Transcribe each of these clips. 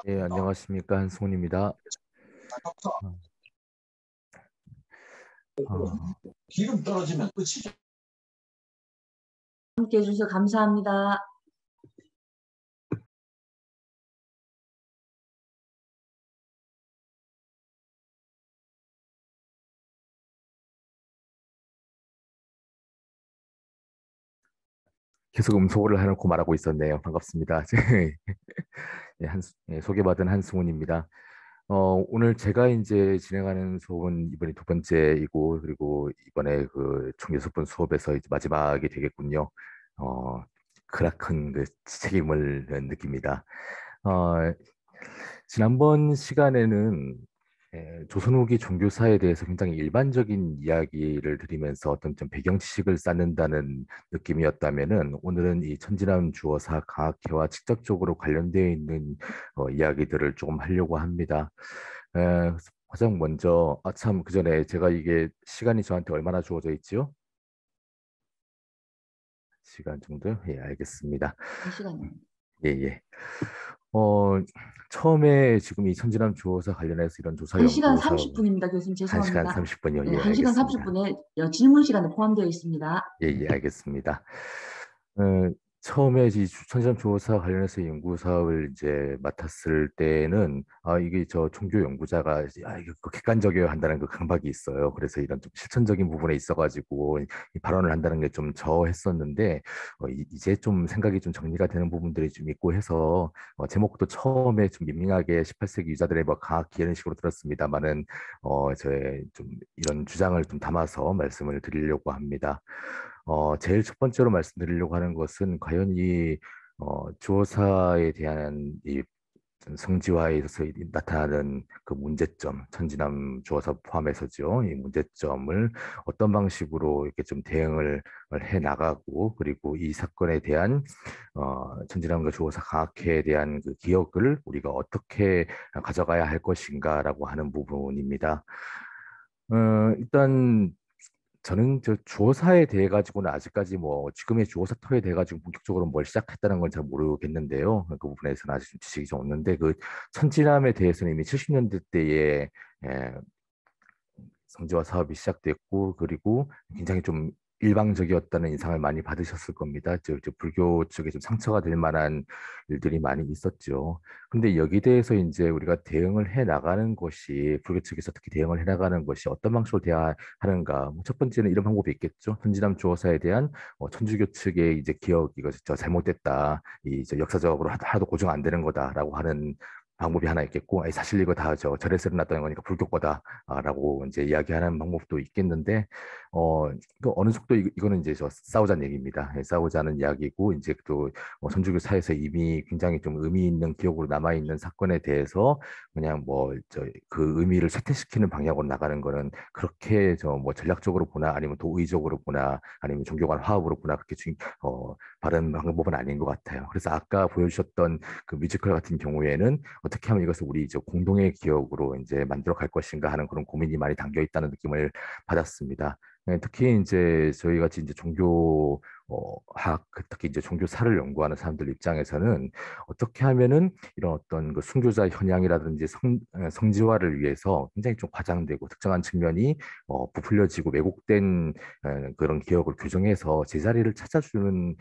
예, 안녕하십니까. 한승훈입니다. 어, 기름 떨어지면 끝이죠. 함께 해주셔서 감사합니다. 계속 음소거를 해놓고 말하고 있었네요. 반갑습니다. 예, 소개받은 한승훈입니다. 오늘 제가 이제 진행하는 수업은 이번이 두 번째이고, 그리고 이번에 그 총 6번 수업에서 이제 마지막이 되겠군요. 어, 크나큰 그 책임을 느낍니다. 어, 지난번 시간에는 조선 후기 종교사에 대해서 굉장히 일반적인 이야기를 드리면서 어떤 좀 배경 지식을 쌓는다는 느낌이었다면은 오늘은 이 천지남 주어사 강학회와 직접적으로 관련되어 있는 이야기들을 조금 하려고 합니다. 가장 먼저 참 그 전에 제가 이게 시간이 저한테 얼마나 주어져 있지요? 시간 정도요? 예, 알겠습니다. 이 시간에. 예, 예. 어, 처음에 지금 이 천지남 주어사 관련해서 이런 조사 1시간 연구 사업 30분입니다. 교수님 1시간 죄송합니다. 30분이요. 네, 예, 1시간 알겠습니다. 30분에 질문 시간도 포함되어 있습니다. 예, 예, 알겠습니다. 어, 처음에 이 천지남 주어사 관련해서 연구 사업을 이제 맡았을 때는 이게 저 종교 연구자가 이거 그 객관적이어야 한다는 그 강박이 있어요. 그래서 이런 좀 실천적인 부분에 있어가지고 이 발언을 한다는 게 좀 저했었는데 이제 좀 생각이 좀 정리가 되는 부분들이 좀 있고 해서 제목도 처음에 좀 민망하게 18세기 유자들의 뭐 강학기 이런 식으로 들었습니다만은 저의 좀 이런 주장을 좀 담아서 말씀을 드리려고 합니다. 제일 첫 번째로 말씀드리려고 하는 것은 과연 이 주어사에 대한 이 성지화에 있어서 나타나는 그 문제점, 천지남 주어사 포함해서죠. 이 문제점을 어떤 방식으로 이렇게 좀 대응을 해 나가고, 그리고 이 사건에 대한 천지남과 주어사 강학회에 대한 그 기억을 우리가 어떻게 가져가야 할 것인가라고 하는 부분입니다. 일단 저는 저 주어사에 대해 가지고는 아직까지 뭐 지금의 주어사 터에 대해 가지고 본격적으로 뭘 시작했다는 건 잘 모르겠는데요. 그 부분에서는 아직 좀 지식이 좀 없는데 그 천지남에 대해서는 이미 70년대 때에 성지화 사업이 시작됐고 그리고 굉장히 좀 일방적이었다는 인상을 많이 받으셨을 겁니다. 저 불교 쪽에 좀 상처가 될 만한 일들이 많이 있었죠. 근데 여기 대해서 이제 우리가 대응을 해 나가는 것이 불교 측에서 특히 대응을 해 나가는 것이 어떤 방식으로 대하는가? 뭐첫 번째는 이런 방법이 있겠죠. 천지남 주어사에 대한 천주교 측의 이제 기억 이거 저 잘못됐다. 이 이제 역사적으로 하나도 고정 안 되는 거다라고 하는 방법이 하나 있겠고, 아니, 사실 이거 다 저 절에서 일어났다는 거니까 불교 거다. 라고 이제 이야기하는 방법도 있겠는데, 그 어느 정도 이거는 이제 저 싸우자는 얘기입니다. 예, 싸우자는 이야기고, 이제 또 선주교 사에서 이미 굉장히 좀 의미 있는 기억으로 남아있는 사건에 대해서 그냥 뭐, 그 의미를 쇠퇴시키는 방향으로 나가는 거는 그렇게 저 뭐 전략적으로 보나 아니면 도의적으로 보나 아니면 종교 간 화합으로 보나 그렇게 바른 방법은 아닌 것 같아요. 그래서 아까 보여주셨던 그 뮤지컬 같은 경우에는 어떻게 하면 이것을 우리 이제 공동의 기억으로 이제 만들어 갈 것인가 하는 그런 고민이 많이 담겨 있다는 느낌을 받았습니다. 특히 이제 저희 같이 이제 특히 이제 종교사를 연구하는 사람들 입장에서는 어떻게 하면은 이런 어떤 그 순교자 현양이라든지 성지화를 위해서 굉장히 좀 과장되고 특정한 측면이 부풀려지고 왜곡된 그런 기억을 규정해서 제자리를 찾아주는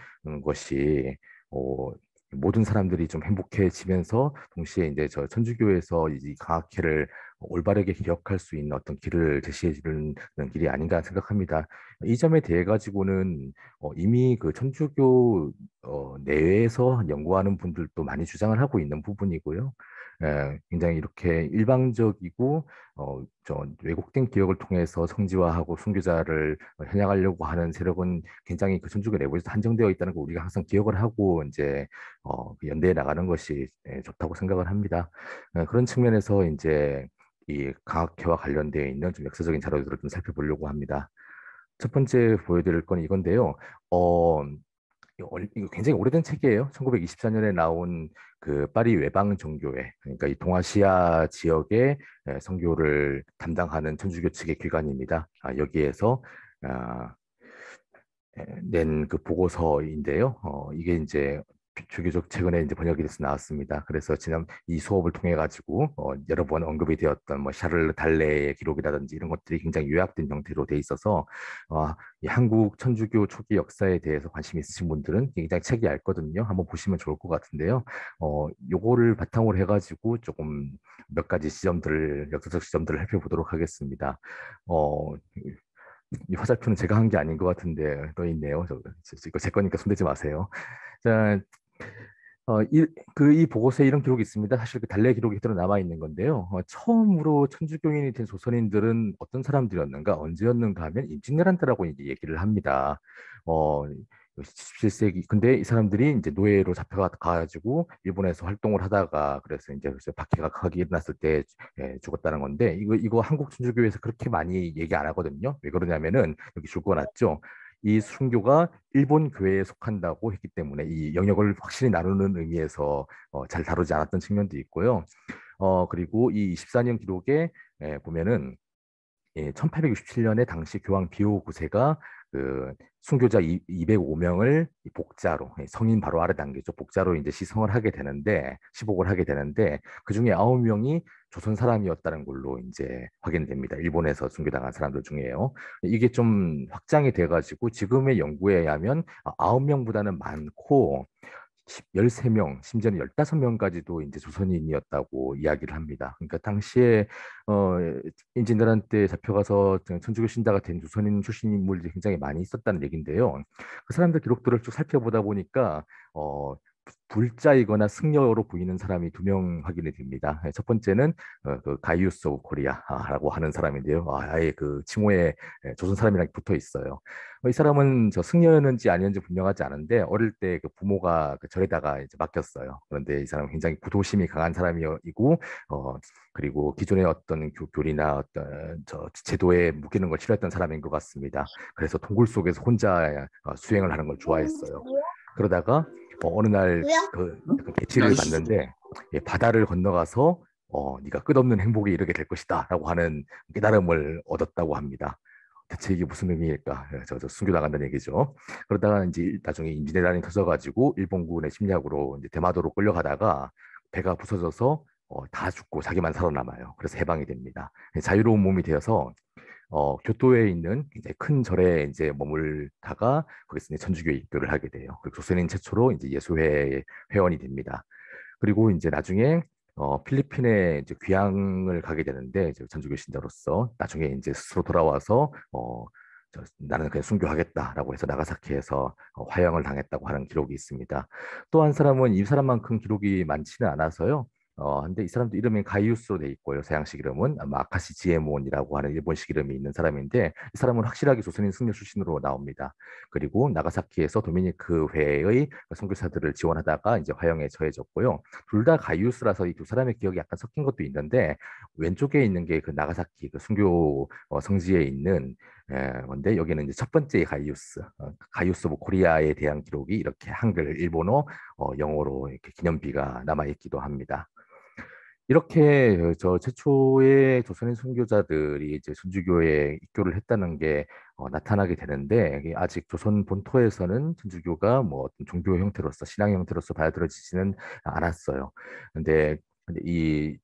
것이 어, 모든 사람들이 좀 행복해지면서 동시에 이제 저 천주교에서 이 강학회를 올바르게 기억할 수 있는 어떤 길을 제시해 주는 길이 아닌가 생각합니다. 이 점에 대해 가지고는 이미 그 천주교 내에서 연구하는 분들도 많이 주장을 하고 있는 부분이고요. 굉장히 이렇게 일방적이고 왜곡된 기억을 통해서 성지화하고 순교자를 현양하려고 하는 세력은 굉장히 그 천주교 내부에서 한정되어 있다는 걸 우리가 항상 기억을 하고 이제 그 연대해 나가는 것이 좋다고 생각을 합니다. 그런 측면에서 이제 이 강학회와 관련되어 있는 좀 역사적인 자료들을 좀 살펴보려고 합니다. 첫 번째 보여드릴 건 이건데요. 이거 굉장히 오래된 책이에요. 1924년에 나온 그 파리 외방 종교회, 그러니까 이 동아시아 지역의 선교를 담당하는 천주교 측의 기관입니다. 여기에서 아, 낸 그 보고서인데요. 이게 이제 비교적 최근에 이제 번역이 돼서 나왔습니다. 그래서 지난 이 수업을 통해 가지고 여러 번 언급이 되었던 뭐 샤를 달레의 기록이라든지 이런 것들이 굉장히 요약된 형태로 돼 있어서 이 한국 천주교 초기 역사에 대해서 관심 있으신 분들은 굉장히 책이 얇거든요. 한번 보시면 좋을 것 같은데요. 요거를 바탕으로 해가지고 조금 몇 가지 지점들을 역사적 지점들을 살펴보도록 하겠습니다. 어, 이 화살표는 제가 한 게 아닌 것 같은데 또 있네요. 이거 제 거니까 손대지 마세요. 자, 이 보고서에 이런 기록이 있습니다. 사실 그 달래 기록이 그대로 남아 있는 건데요. 처음으로 천주교인이 된 조선인들은 어떤 사람들이었는가, 언제였는가 하면 임진왜란 때라고 이제 얘기를 합니다. 어, 17세기. 근데 이 사람들이 이제 노예로 잡혀가지고 일본에서 활동을 하다가 그래서 이제 그래서 박해가 크게 일어났을 때 죽었다는 건데 이거 한국 천주교에서 그렇게 많이 얘기 안 하거든요. 왜 그러냐면은 여기 적어놨죠. 이 순교가 일본 교회에 속한다고 했기 때문에 이 영역을 확실히 나누는 의미에서 잘 다루지 않았던 측면도 있고요. 그리고 이 24년 기록에 보면은 1867년에 당시 교황 비오 9세가 그 순교자 205명을 복자로 성인 바로 아래 단계죠. 복자로 이제 시복을 하게 되는데 그 중에 9명이 조선 사람이었다는 걸로 이제 확인됩니다. 일본에서 순교당한 사람들 중에요. 이게 좀 확장이 돼가지고 지금의 연구에 의하면 9명보다는 많고 13명, 심지어는 15명까지도 이제 조선인이었다고 이야기를 합니다. 그러니까 당시에 어, 임진왜란 때 잡혀가서 천주교 신자가 된 조선인 출신 인물들이 굉장히 많이 있었다는 얘기인데요. 그 사람들 기록들을 쭉 살펴보다 보니까 불자이거나 승려로 보이는 사람이 2명 확인이 됩니다. 첫 번째는 그 가이우스 오브 코리아라고 하는 사람인데요. 아예 그 칭호에 조선 사람이랑 붙어 있어요. 이 사람은 저 승려였는지 아니었는지 분명하지 않은데 어릴 때 그 부모가 그 절에다가 이제 맡겼어요. 그런데 이 사람은 굉장히 부도심이 강한 사람이고 그리고 기존의 어떤 교리나 어떤 저 제도에 묶이는 걸 싫어했던 사람인 것 같습니다. 그래서 동굴 속에서 혼자 수행을 하는 걸 좋아했어요. 그러다가 어느 날 그 계시를 받는데 바다를 건너가서 네가 끝없는 행복에 이르게 될 것이다라고 하는 깨달음을 얻었다고 합니다. 대체 이게 무슨 의미일까? 저 순교 나간다는 얘기죠. 그러다가 이제 나중에 임진왜란이 터져가지고 일본군의 침략으로 이제 대마도로 끌려가다가 배가 부서져서 다 죽고 자기만 살아남아요. 그래서 해방이 됩니다. 자유로운 몸이 되어서 교토에 있는 굉장히 큰 절에 이제 머물다가 거기서 이제 천주교에 입교를 하게 돼요. 그리고 조선인 최초로 이제 예수회 회원이 됩니다. 그리고 이제 나중에 필리핀에 이제 귀향을 가게 되는데 이제 천주교 신자로서 나중에 이제 스스로 돌아와서 나는 그냥 순교하겠다라고 해서 나가사키에서 화형을 당했다고 하는 기록이 있습니다. 또 한 사람은 이 사람만큼 기록이 많지는 않아서요. 근데 이 사람도 이름이 가이우스로 돼 있고요. 서양식 이름은 아마 아카시 지에몬이라고 하는 일본식 이름이 있는 사람인데 이 사람은 확실하게 조선인 승려 출신으로 나옵니다. 그리고 나가사키에서 도미니크 회의 선교사들을 지원하다가 이제 화형에 처해졌고요. 둘 다 가이우스라서 이 두 사람의 기억이 약간 섞인 것도 있는데 왼쪽에 있는 게 그 나가사키 그 순교 성지에 있는 건데 여기는 이제 첫 번째 가이우스 오브 코리아에 대한 기록이 이렇게 한글, 일본어, 영어로 이렇게 기념비가 남아 있기도 합니다. 이렇게 저 최초의 조선인 선교자들이 이제 천주교에 입교를 했다는 게 나타나게 되는데 이게 아직 조선 본토에서는 천주교가 뭐 어떤 종교 형태로서 신앙 형태로서 받아들여지지는 않았어요. 근데 이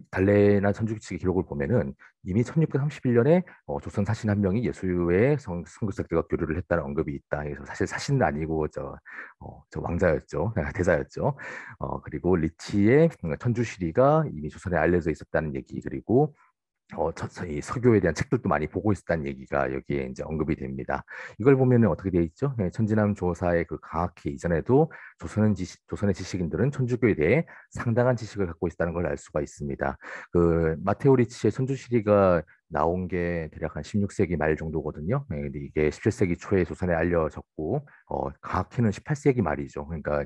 달래나 천주교 측의 기록을 보면은 이미 1631년에 조선 사신 한 명이 예수의 선교사들과 교류를 했다는 언급이 있다. 그래서 사실 사신은 아니고 저 왕자였죠, 대자였죠. 그리고 리치의 천주시리가 이미 조선에 알려져 있었다는 얘기 그리고 이 서교에 대한 책들도 많이 보고 있었다는 얘기가 여기에 이제 언급이 됩니다. 이걸 보면은 어떻게 되어 있죠? 천지남 조사의 그 강학회 이전에도 조선의 지식인들은 천주교에 대해 상당한 지식을 갖고 있다는 걸 알 수가 있습니다. 그 마테오 리치의 천주시리가 나온 게 대략 한 16세기 말 정도거든요. 근데 이게 17세기 초에 조선에 알려졌고, 강학회는 18세기 말이죠. 그러니까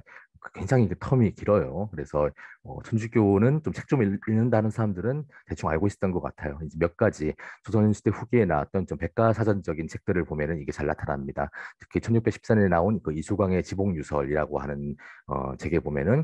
굉장히 그 텀이 길어요. 그래서 천주교는 좀 책 좀 읽는다는 사람들은 대충 알고 있었던 것 같아요. 이제 몇 가지 조선시대 후기에 나왔던 좀 백과사전적인 책들을 보면은 이게 잘 나타납니다. 특히 1614년에 나온 그 이수광의 지복유설이라고 하는 책에 보면은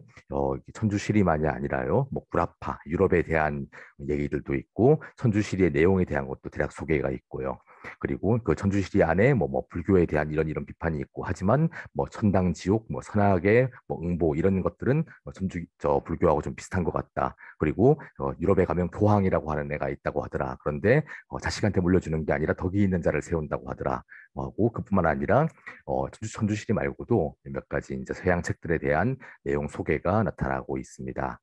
천주시리만이 아니라요, 뭐 구라파, 유럽에 대한 얘기들도 있고 천주시리의 내용에 대한 것도 대략 소개가 있고요. 그리고 그 천주시리 안에 뭐 불교에 대한 이런 비판이 있고 하지만 뭐 천당 지옥, 뭐 선악의 뭐 응보 이런 것들은 천주 저 불교하고 좀 비슷한 것 같다. 그리고 유럽에 가면 교황이라고 하는 애가 있다고 하더라. 그런데 자식한테 물려주는 게 아니라 덕이 있는 자를 세운다고 하더라. 하고 그뿐만 아니라 천주시리 말고도 몇 가지 이제 서양 책들에 대한 내용 소개가 나타나고 있습니다.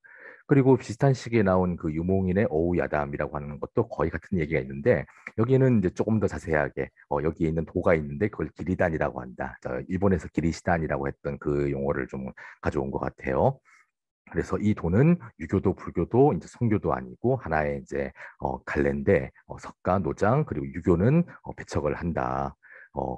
그리고 비슷한 시기에 나온 그 유몽인의 어우야담이라고 하는 것도 거의 같은 얘기가 있는데 여기는 이제 조금 더 자세하게 여기에 있는 도가 있는데 그걸 기리단이라고 한다. 일본에서 기리시단이라고 했던 그 용어를 좀 가져온 것 같아요. 그래서 이 도는 유교도 불교도 이제 성교도 아니고 하나의 이제 갈래인데 석가, 노장 그리고 유교는 배척을 한다.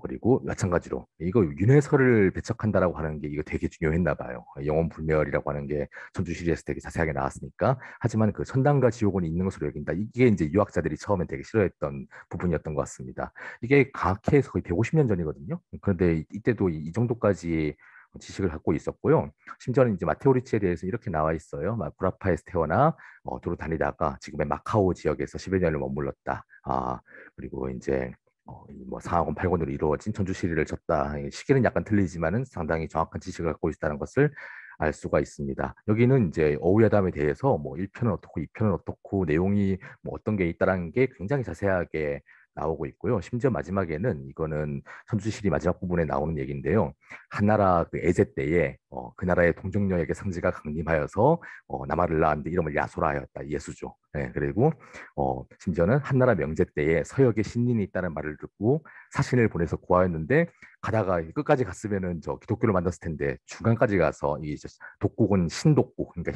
그리고 마찬가지로 이거 윤회설을 배척한다라고 하는 게 이거 되게 중요했나 봐요. 영원 불멸이라고 하는 게 전주시리에서 되게 자세하게 나왔으니까. 하지만 그 천당과 지옥은 있는 것으로 여긴다. 이게 이제 유학자들이 처음엔 되게 싫어했던 부분이었던 것 같습니다. 이게 과학해서 거의 150년 전이거든요. 그런데 이때도 이 정도까지 지식을 갖고 있었고요. 심지어는 이제 마테오 리치에 대해서 이렇게 나와 있어요. 구라파에서 태어나 도로 다니다가 지금의 마카오 지역에서 10여 년을 머물렀다. 그리고 이제 이뭐 상하권 8권으로 이루어진 천주시리를 쳤다. 시기는 약간 틀리지만은 상당히 정확한 지식을 갖고 있다는 것을 알 수가 있습니다. 여기는 이제 어우야담에 대해서 뭐 1편은 어떻고 2편은 어떻고 내용이 뭐 어떤 게 있다라는 게 굉장히 자세하게 나오고 있고요. 심지어 마지막에는 이거는 천주시리 마지막 부분에 나오는 얘기인데요. 한나라 그 애제 때에 그 나라의 동정녀에게 상지가 강림하여서 남아를 낳았는데 이름을 야소라 하였다. 예수죠. 네, 그리고 심지어는 한나라 명제 때에 서역에 신린이 있다는 말을 듣고 사신을 보내서 구하였는데 가다가 끝까지 갔으면은 저 기독교를 만났을 텐데 중간까지 가서 이 독국은 신독국 그러니까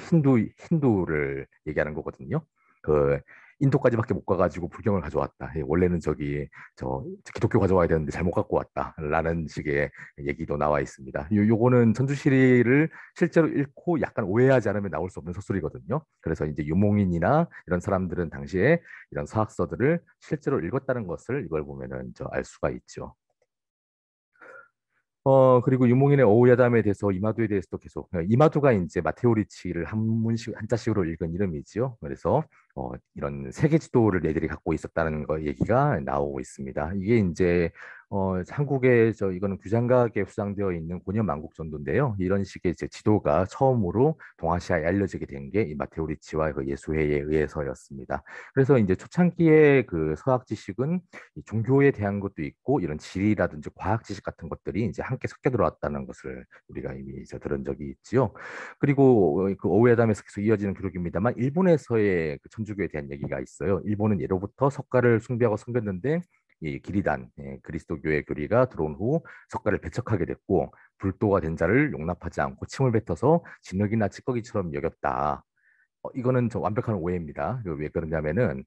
힌두를 얘기하는 거거든요. 그 인도까지밖에 못 가가지고 불경을 가져왔다. 원래는 저 기독교 가져와야 되는데 잘못 갖고 왔다라는 식의 얘기도 나와 있습니다. 요거는 천주시리를 실제로 읽고 약간 오해하지 않으면 나올 수 없는 서술이거든요. 그래서 이제 유몽인이나 이런 사람들은 당시에 이런 서학서들을 실제로 읽었다는 것을 이걸 보면은 알 수가 있죠. 그리고 유몽인의 어우야담에 대해서 이마두에 대해서도 계속 이마두가 이제 마테오 리치를 한문식 한자식으로 읽은 이름이지요. 그래서 이런 세계 지도를 얘들이 갖고 있었다는 거 얘기가 나오고 있습니다. 이게 이제 한국에 이거는 규장각에 수상되어 있는 고려만국전도인데요. 이런 식의 이제 지도가 처음으로 동아시아에 알려지게 된 게 이 마테오 리치와 그 예수회에 의해서였습니다. 그래서 이제 초창기에 그 서학 지식은 이 종교에 대한 것도 있고 이런 지리라든지 과학 지식 같은 것들이 이제 함께 섞여 들어왔다는 것을 우리가 이미 이제 들은 적이 있지요. 그리고 그 오우야담에서 계속 이어지는 기록입니다만 일본에서의 그 천주교에 대한 얘기가 있어요. 일본은 예로부터 석가를 숭배하고 섬겼는데 이 기리단 그리스도교의 교리가 들어온 후 석가를 배척하게 됐고 불도가 된 자를 용납하지 않고 침을 뱉어서 진흙이나 찌꺼기처럼 여겼다. 이거는 저 완벽한 오해입니다. 왜 그러냐면은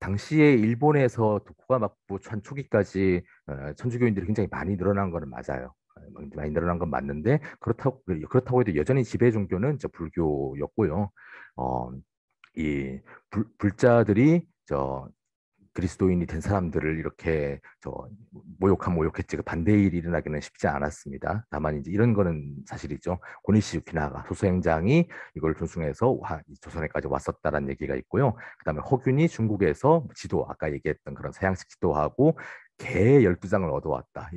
당시에 일본에서 도쿠가마쿠 초기까지 천주교인들이 굉장히 많이 늘어난 거는 맞아요. 많이 늘어난 건 맞는데 그렇다고 해도 여전히 지배 종교는 저 불교였고요. 어, 이 불자들이 저 그리스도인이 된 사람들을 이렇게 모욕했지 그 반대의 일이 일어나기는 쉽지 않았습니다. 다만 이제 이런 거는 사실이죠. 고니시 유키나가 소수행장이 이걸 존중해서 조선에까지 왔었다라는 얘기가 있고요. 그다음에 허균이 중국에서 지도 아까 얘기했던 그런 서양식 지도하고 개 12장을 얻어왔다.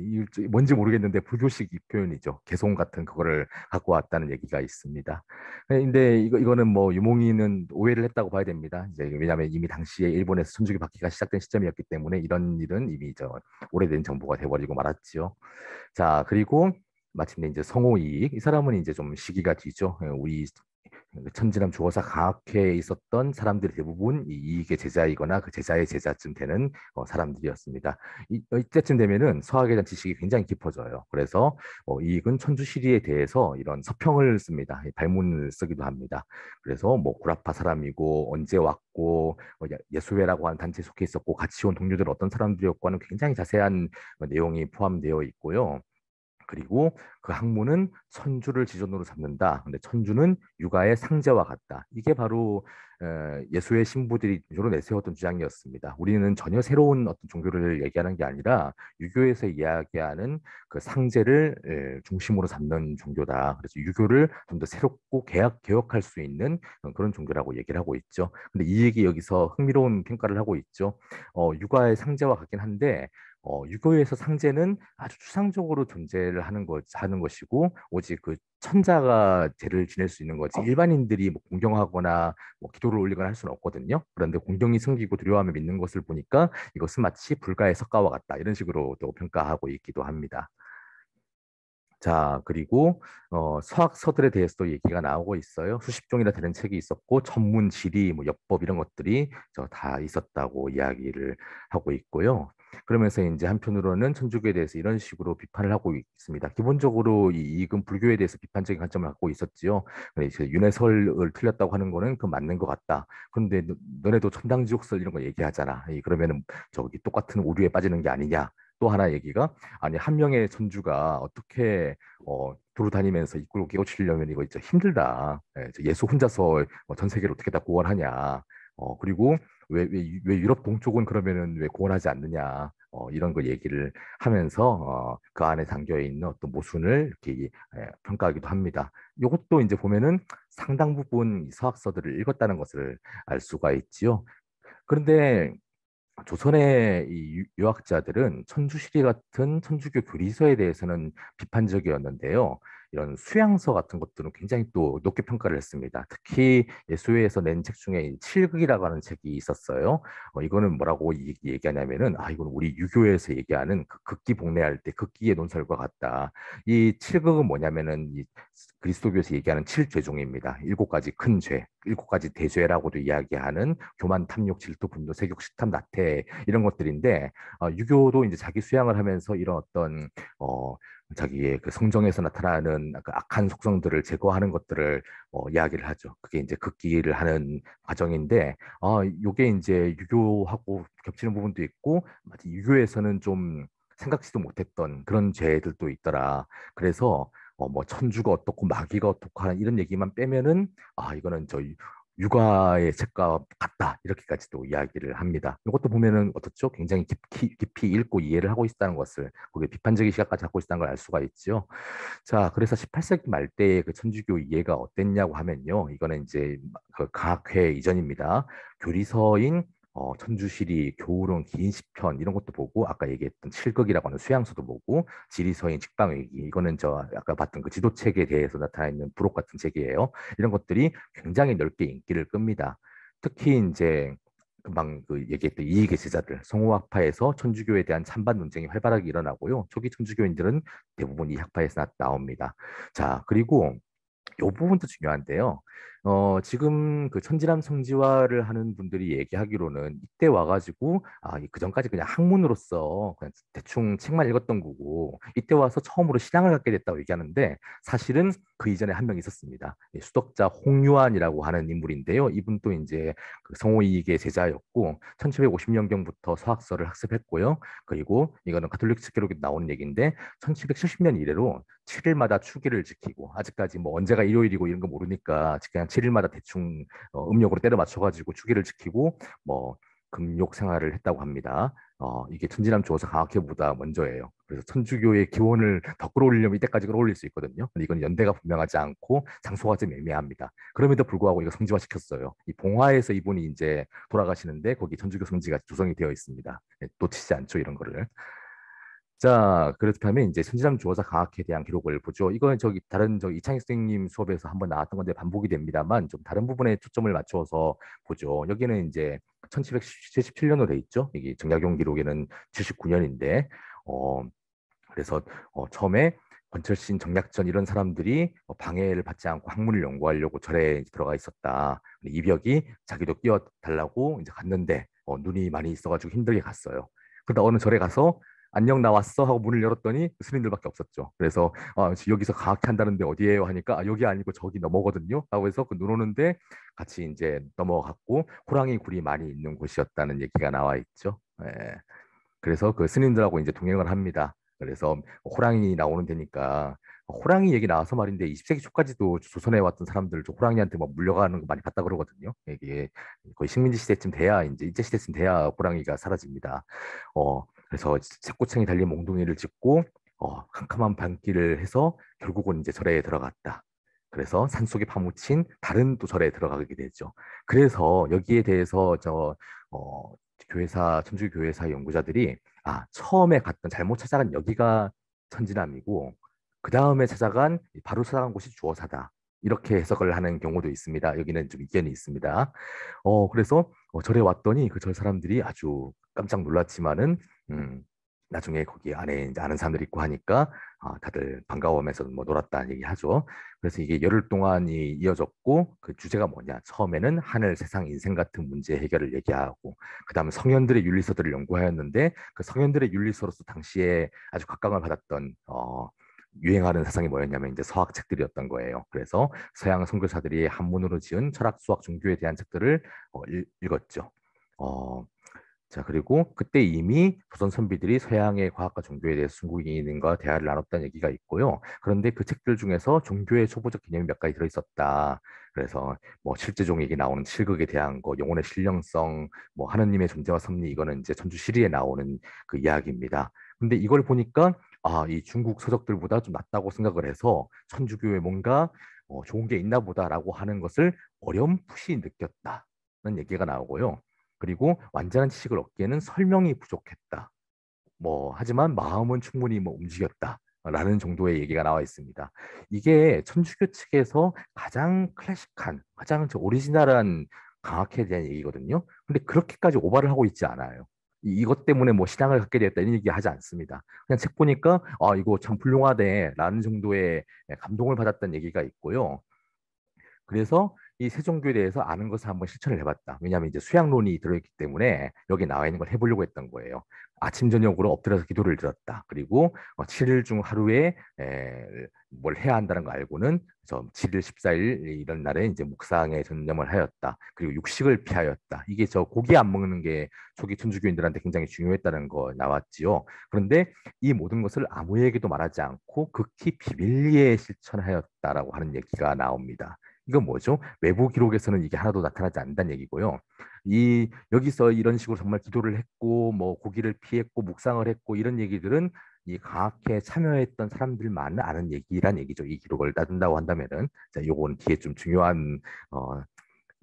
뭔지 모르겠는데 불교식 표현이죠. 개송 같은 그거를 갖고 왔다는 얘기가 있습니다. 근데 이거는 뭐 유몽이는 오해를 했다고 봐야 됩니다. 이제 왜냐하면 이미 당시에 일본에서 천주교 받기가 시작된 시점이었기 때문에 이런 일은 이미 오래된 정보가 돼버리고 말았지요. 자, 그리고 마침내 이제 성호이익 이 사람은 이제 좀 시기가 뒤죠. 우리 천지남 주어사 강학회에 있었던 사람들이 대부분 이 이익의 제자이거나 그 제자의 제자쯤 되는 사람들이었습니다. 이때쯤 되면은 서학에 대한 지식이 굉장히 깊어져요. 그래서 이익은 천주시리에 대해서 이런 서평을 씁니다. 발문을 쓰기도 합니다. 그래서 뭐 구라파 사람이고 언제 왔고 예수회라고 하는 단체에 속해 있었고 같이 온 동료들 어떤 사람들이었고 하는 굉장히 자세한 내용이 포함되어 있고요. 그리고 그 학문은 천주를 지존으로 삼는다. 근데 천주는 육아의 상제와 같다. 이게 바로 예수의 신부들이 주로 내세웠던 주장이었습니다. 우리는 전혀 새로운 어떤 종교를 얘기하는 게 아니라 유교에서 이야기하는 그 상제를 중심으로 삼는 종교다. 그래서 유교를 좀 더 새롭고 개혁할 수 있는 그런 종교라고 얘기를 하고 있죠. 근데 이 얘기 여기서 흥미로운 평가를 하고 있죠. 육아의 상제와 같긴 한데 유교에서 상제는 아주 추상적으로 존재를 하는 것이고, 오직 그 천자가 제를 지낼 수 있는 거지, 일반인들이 뭐 공경하거나 뭐 기도를 올리거나 할 수는 없거든요. 그런데 공경이 생기고 두려워하며 믿는 것을 보니까 이것은 마치 불가의 석가와 같다. 이런 식으로 또 평가하고 있기도 합니다. 자, 그리고 서학서들에 대해서도 얘기가 나오고 있어요. 수십 종이나 되는 책이 있었고, 전문, 지리, 뭐 역법 이런 것들이 다 있었다고 이야기를 하고 있고요. 그러면서 이제 한편으로는 천주교에 대해서 이런 식으로 비판을 하고 있습니다. 기본적으로 이 이금 불교에 대해서 비판적인 관점을 갖고 있었지요. 근데 이제 윤회설을 틀렸다고 하는 거는 그 맞는 것 같다. 그런데 너네도 천당지옥설 이런 거 얘기하잖아. 그러면은 저기 똑같은 오류에 빠지는 게 아니냐. 또 하나 얘기가, 아니 한 명의 천주가 어떻게 도로 다니면서 이끌고 깨우치려면 이거 진짜 힘들다. 예수 혼자서 전 세계를 어떻게 다 구원하냐. 그리고 왜 유럽 동쪽은 그러면은 왜 구원하지 않느냐. 이런 거 얘기를 하면서 그 안에 담겨 있는 어떤 모순을 이렇게 평가하기도 합니다. 이것도 이제 보면은 상당 부분 이 서학서들을 읽었다는 것을 알 수가 있지요. 그런데 조선의 이 유학자들은 천주시리 같은 천주교 교리서에 대해서는 비판적이었는데요. 이런 수양서 같은 것들은 굉장히 또 높게 평가를 했습니다. 특히 예수회에서 낸 책 중에 이 칠극이라고 하는 책이 있었어요. 이거는 뭐라고 얘기하냐면은, 이건 우리 유교에서 얘기하는 그 극기복례할 때 극기의 논설과 같다. 이 칠극은 뭐냐면은 이 그리스도교에서 얘기하는 칠죄종입니다. 일곱 가지 큰 죄, 일곱 가지 대죄라고도 이야기하는 교만, 탐욕, 질투, 분노, 세욕, 식탐, 나태 이런 것들인데, 유교도 이제 자기 수양을 하면서 이런 어떤 자기의 그 성정에서 나타나는 그 악한 속성들을 제거하는 것들을 이야기를 하죠. 그게 이제 극기를 하는 과정인데, 요게 이제 유교하고 겹치는 부분도 있고, 마치 유교에서는 좀 생각지도 못했던 그런 죄들도 있더라. 그래서 뭐 천주가 어떻고 마귀가 어떻고 하는 이런 얘기만 빼면은 이거는 저 육아의 책과 같다 이렇게까지도 이야기를 합니다. 이것도 보면은 어떻죠? 굉장히 깊이 읽고 이해를 하고 있다는 것을, 그게 비판적인 시각까지 갖고 있다는 걸 알 수가 있죠. 자, 그래서 18세기 말대의 그 천주교 이해가 어땠냐고 하면요, 이거는 이제 그 강학회 이전입니다. 교리서인 천주시리, 교우론, 기인시편 이런 것도 보고, 아까 얘기했던 칠극이라고 하는 수양서도 보고, 지리서인, 직방위기, 이거는 저 아까 봤던 그 지도책에 대해서 나타나 있는 부록 같은 책이에요. 이런 것들이 굉장히 넓게 인기를 끕니다. 특히 이제 금방 그 얘기했던 이익의 제자들, 성호학파에서 천주교에 대한 찬반 논쟁이 활발하게 일어나고요. 초기 천주교인들은 대부분 이 학파에서 나옵니다. 자, 그리고 요 부분도 중요한데요. 지금 그 천지람 성지화를 하는 분들이 얘기하기로는 이때 와가지고, 그 전까지 그냥 학문으로서 그냥 대충 책만 읽었던 거고, 이때 와서 처음으로 신앙을 갖게 됐다고 얘기하는데, 사실은 그 이전에 한 명 있었습니다. 수덕자 홍유안이라고 하는 인물인데요. 이분도 이제 그 성호이익의 제자였고, 1750년경부터 서학서를 학습했고요. 그리고 이거는 가톨릭 측기록에 나오는 얘기인데, 1770년 이래로 7일마다 추기를 지키고, 아직까지 뭐 언제가 일요일이고 이런 거 모르니까 그냥 7일마다 대충 음력으로 때려 맞춰가지고 추기를 지키고 뭐 금욕 생활을 했다고 합니다. 이게 천지남 조사 강학회보다 먼저예요. 그래서 천주교의 기원을 더 끌어올리려면 이때까지 끌어올릴 수 있거든요. 근데 이건 연대가 분명하지 않고 장소가 좀 애매합니다. 그럼에도 불구하고 이거 성지화 시켰어요. 이 봉화에서 이분이 이제 돌아가시는데 거기 천주교 성지가 조성이 되어 있습니다. 놓치지 않죠, 이런 거를. 자, 그렇다면 이제 천지람 주어사 강학에 대한 기록을 보죠. 이건 저기 다른 이창익 선생님 수업에서 한번 나왔던 건데 반복이 됩니다만 좀 다른 부분에 초점을 맞춰서 보죠. 여기는 이제 1777년으로 돼 있죠. 이게 정약용 기록에는 79년인데, 어, 그래서 처음에 권철신, 정약전 이런 사람들이 방해를 받지 않고 학문을 연구하려고 절에 들어가 있었다. 이벽이 자기도 끼어달라고 이제 갔는데 눈이 많이 있어가지고 힘들게 갔어요. 그러다 어느 절에 가서 안녕 나왔어 하고 문을 열었더니 스님들밖에 없었죠. 그래서 여기서 가학회 한다는데 어디예요 하니까 여기 아니고 저기 넘어거든요 하고 해서 그 눈 오는데 같이 이제 넘어갔고 호랑이 굴이 많이 있는 곳이었다는 얘기가 나와 있죠. 예. 그래서 그 스님들하고 이제 동행을 합니다. 그래서 호랑이 나오는 데니까 호랑이 얘기 나와서 말인데 20세기 초까지도 조선에 왔던 사람들 저 호랑이한테 막 물려가는 거 많이 봤다 그러거든요. 이게 거의 식민지 시대쯤 돼야 이제 일제 시대쯤 돼야 호랑이가 사라집니다. 그래서 새꼬챙이 달린 몽둥이를 짚고 캄캄한 밤길을 해서 결국은 이제 절에 들어갔다. 그래서 산속에 파묻힌 다른 또 절에 들어가게 되죠. 그래서 여기에 대해서 교회사 천주교 교회사 연구자들이 처음에 갔던 잘못 찾아간 여기가 천지남이고 그 다음에 바로 찾아간 곳이 주어사다. 이렇게 해석을 하는 경우도 있습니다. 여기는 좀 이견이 있습니다. 그래서 절에 왔더니 그 절 사람들이 아주 깜짝 놀랐지만은 나중에 거기 안에 이제 아는 사람들이 있고 하니까 다들 반가워하면서 뭐 놀았다는 얘기 하죠. 그래서 이게 열흘 동안이 이어졌고 그 주제가 뭐냐? 처음에는 하늘, 세상, 인생 같은 문제 해결을 얘기하고 그다음 성현들의 윤리서들을 연구하였는데 그 성현들의 윤리서로서 당시에 아주 각광을 받았던 유행하는 사상이 뭐였냐면 이제 서학 책들이었던 거예요. 그래서 서양 선교사들이 한문으로 지은 철학, 수학, 종교에 대한 책들을 읽었죠. 자, 그리고 그때 이미 조선 선비들이 서양의 과학과 종교에 대해서 중국인과 대화를 나눴다는 얘기가 있고요. 그런데 그 책들 중에서 종교의 초보적 개념이 몇 가지 들어있었다. 그래서 뭐 실제종 얘기 나오는 칠극에 대한 거, 영혼의 신령성, 뭐 하느님의 존재와 섭리 이거는 이제 천주시리에 나오는 그 이야기입니다. 근데 이걸 보니까 이 중국 서적들보다 좀 낫다고 생각을 해서 천주교에 뭔가 좋은 게 있나 보다라고 하는 것을 어렴풋이 느꼈다는 얘기가 나오고요. 그리고 완전한 지식을 얻기에는 설명이 부족했다. 하지만 마음은 충분히 움직였다. 라는 정도의 얘기가 나와 있습니다. 이게 천주교 측에서 가장 클래식한, 가장 오리지널한 강학에 대한 얘기거든요. 근데 그렇게까지 오바를 하고 있지 않아요. 이것 때문에 신앙을 갖게 되었다 이런 얘기 하지 않습니다. 그냥 책 보니까 이거 참 훌륭하대라는 정도의 감동을 받았다는 얘기가 있고요. 그래서 이 세종교에 대해서 아는 것을 한번 실천을 해봤다. 왜냐하면 이제 수양론이 들어있기 때문에 여기 나와 있는 걸 해보려고 했던 거예요. 아침 저녁으로 엎드려서 기도를 드렸다. 그리고 7일 중 하루에 뭘 해야 한다는 거 알고는 7일, 14일 이런 날에 이제 묵상에 전념을 하였다. 그리고 육식을 피하였다. 이게 고기 안 먹는 게 초기 천주교인들한테 굉장히 중요했다는 거 나왔지요. 그런데 이 모든 것을 아무에게도 말하지 않고 극히 비밀리에 실천하였다라고 하는 얘기가 나옵니다. 이건 뭐죠? 외부 기록에서는 이게 하나도 나타나지 않는다는 얘기고요. 여기서 이런 식으로 정말 기도를 했고, 고기를 피했고, 묵상을 했고, 이런 얘기들은 이 강학회에 참여했던 사람들만 아는 얘기란 얘기죠. 이 기록을 따른다고 한다면은. 자, 요건 뒤에 좀 중요한,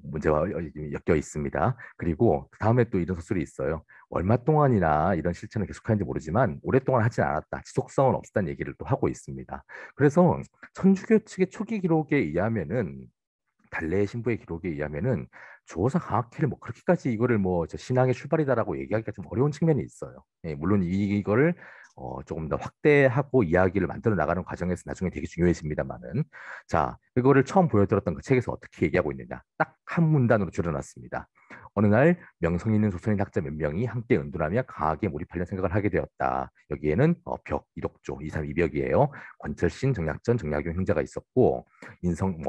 문제와 엮여 있습니다. 그리고 다음에 또 이런 서술이 있어요. 얼마 동안이나 이런 실천을 계속하는지 모르지만 오랫동안 하진 않았다. 지속성은 없었다는 얘기를 또 하고 있습니다. 그래서 천주교 측의 초기 기록에 의하면은 달래의 신부의 기록에 의하면은 주어사 강학회를 그렇게까지 이거를 저 신앙의 출발이다라고 얘기하기가 좀 어려운 측면이 있어요. 물론 이거를 조금 더 확대하고 이야기를 만들어 나가는 과정에서 나중에 되게 중요해집니다만은 자 이거를 처음 보여드렸던 그 책에서 어떻게 얘기하고 있느냐 딱 한 문단으로 줄여놨습니다. 어느 날 명성 있는 조선인 학자 몇 명이 함께 은둔하며 강하게 몰입하려는 생각을 하게 되었다. 여기에는 벽, 이덕조, 이 사람 이벽이에요. 권철신, 정약전, 정약용 형제가 있었고 인성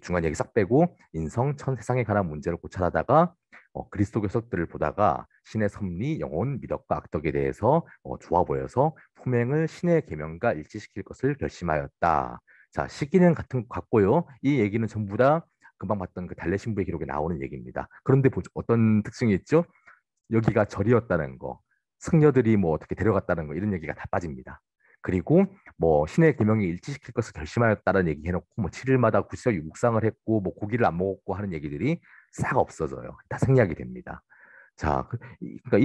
중간 얘기 싹 빼고 인성, 천, 세상에 관한 문제를 고찰하다가 그리스도 교석들을 보다가 신의 섭리, 영혼, 미덕과 악덕에 대해서 좋아 보여서 품행을 신의 계명과 일치시킬 것을 결심하였다. 자, 시기는 같고요. 이 얘기는 전부 다 금방 봤던 그 달래 신부의 기록에 나오는 얘기입니다. 그런데 어떤 특징이 있죠? 여기가 절이었다는 거, 승려들이 어떻게 데려갔다는 거 이런 얘기가 다 빠집니다. 그리고 신의 계명에 일치시킬 것을 결심하였다는 얘기 해놓고 7일마다 구시적 묵상을 했고 고기를 안 먹었고 하는 얘기들이 싹 없어져요. 다 생략이 됩니다. 자, 그러니까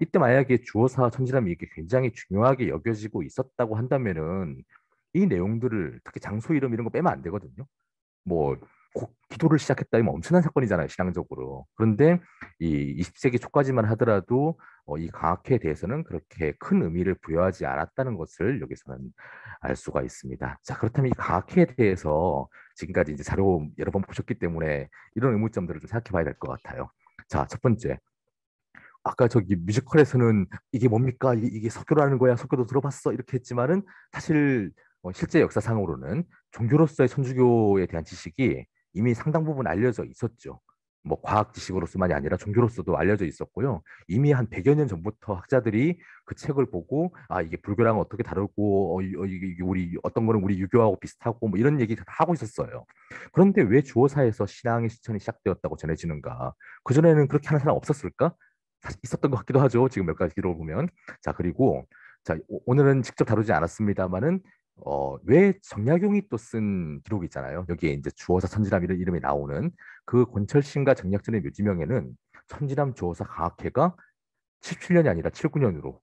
이때 만약에 주어사 천지람이 이게 굉장히 중요하게 여겨지고 있었다고 한다면은 이 내용들을 특히 장소 이름 이런 거 빼면 안 되거든요. 뭐 기도를 시작했다면 엄청난 사건이잖아요, 신앙적으로. 그런데 이 20세기 초까지만 하더라도 이 강학회에 대해서는 그렇게 큰 의미를 부여하지 않았다는 것을 여기서는 알 수가 있습니다. 자, 그렇다면 이 강학회에 대해서 지금까지 이제 자료 여러 번 보셨기 때문에 이런 의문점들을 좀 생각해 봐야 될 것 같아요. 자, 첫 번째. 아까 저기 뮤지컬에서는 이게 뭡니까? 이게 석교라는 거야? 석교도 들어봤어? 이렇게 했지만은 사실 실제 역사상으로는 종교로서의 천주교에 대한 지식이 이미 상당 부분 알려져 있었죠. 뭐 과학 지식으로서만이 아니라 종교로서도 알려져 있었고요. 이미 한 100여 년 전부터 학자들이 그 책을 보고 아 이게 불교랑 어떻게 다르고 이게 우리 어떤 거는 우리 유교하고 비슷하고 뭐 이런 얘기 다 하고 있었어요. 그런데 왜 주호사에서 신앙의 실천이 시작되었다고 전해지는가? 그전에는 그렇게 하는 사람 없었을까? 사실 있었던 것 같기도 하죠. 지금 몇 가지 기록을 보면. 자, 그리고 자, 오늘은 직접 다루지 않았습니다만은 왜 정약용이 또 쓴 기록이 있잖아요. 여기에 이제 주호사 천지람 이런 이름이 나오는 그 권철신과 정약전의 묘지명에는 천지람 주호사 강학회가 77년이 아니라 79년으로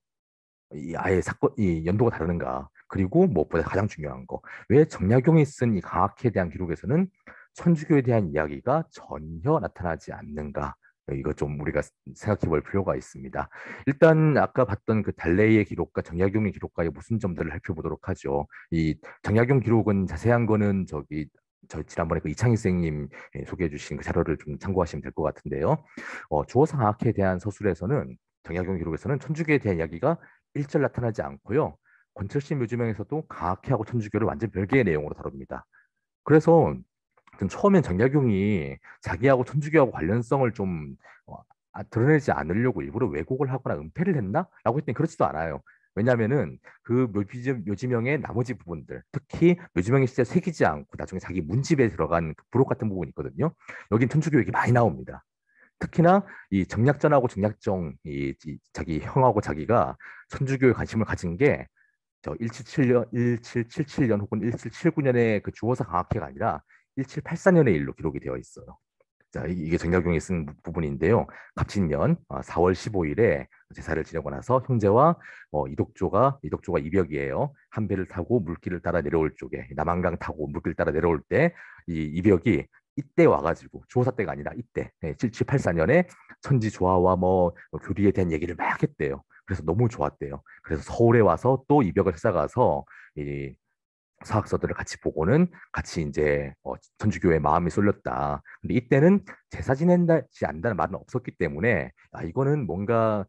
이 아예 사건 이 연도가 다르는가? 그리고 무엇보다 가장 중요한 거, 왜 정약용이 쓴 이 강학회에 대한 기록에서는 천주교에 대한 이야기가 전혀 나타나지 않는가? 이거 좀 우리가 생각해 볼 필요가 있습니다. 일단 아까 봤던 그 달레이의 기록과 정약용의 기록과의 무슨 점들을 살펴보도록 하죠. 이 정약용 기록은 자세한 거는 저 지난번에 그 이창희 선생님 소개해 주신 그 자료를 좀 참고하시면 될 것 같은데요. 주어사 강학회에 대한 서술에서는 정약용 기록에서는 천주교에 대한 이야기가 일절 나타나지 않고요. 권철신 묘지명에서도 강학회하고 천주교를 완전 별개의 내용으로 다룹니다. 그래서 좀 처음엔 정약용이 자기하고 천주교하고 관련성을 좀 드러내지 않으려고 일부러 왜곡을 하거나 은폐를 했나? 라고 했더니 그렇지도 않아요. 왜냐하면은 그 묘지명의 나머지 부분들, 특히 묘지명이 진짜 새기지 않고 나중에 자기 문집에 들어간 그 부록 같은 부분이 있거든요. 여긴 천주교 얘기 많이 나옵니다. 특히나 이 정약전하고 정약정 자기 형하고 자기가 천주교에 관심을 가진 게 저 1777년, 1777년 혹은 1779년의 그 주호사 강학회가 아니라 1784년의 일로 기록이 되어 있어요. 자, 이게 정약용이 쓴 부분인데요. 갑진년 4월 15일에 제사를 지내고 나서 형제와 이독조가 이벽이에요. 한 배를 타고 물길을 따라 내려올 쪽에 남한강 타고 물길 따라 내려올 때 이 이벽이 이때 와가지고 주호사 때가 아니라 이때 7784년에 천지 조화와 교리에 대한 얘기를 막 했대요. 그래서 너무 좋았대요. 그래서 서울에 와서 또 이벽을 찾아가서 이 사학서들을 같이 보고는 같이 이제 천주교의 마음이 쏠렸다. 근데 이때는 제사 지낸다지 않는다는 말은 없었기 때문에 아 이거는 뭔가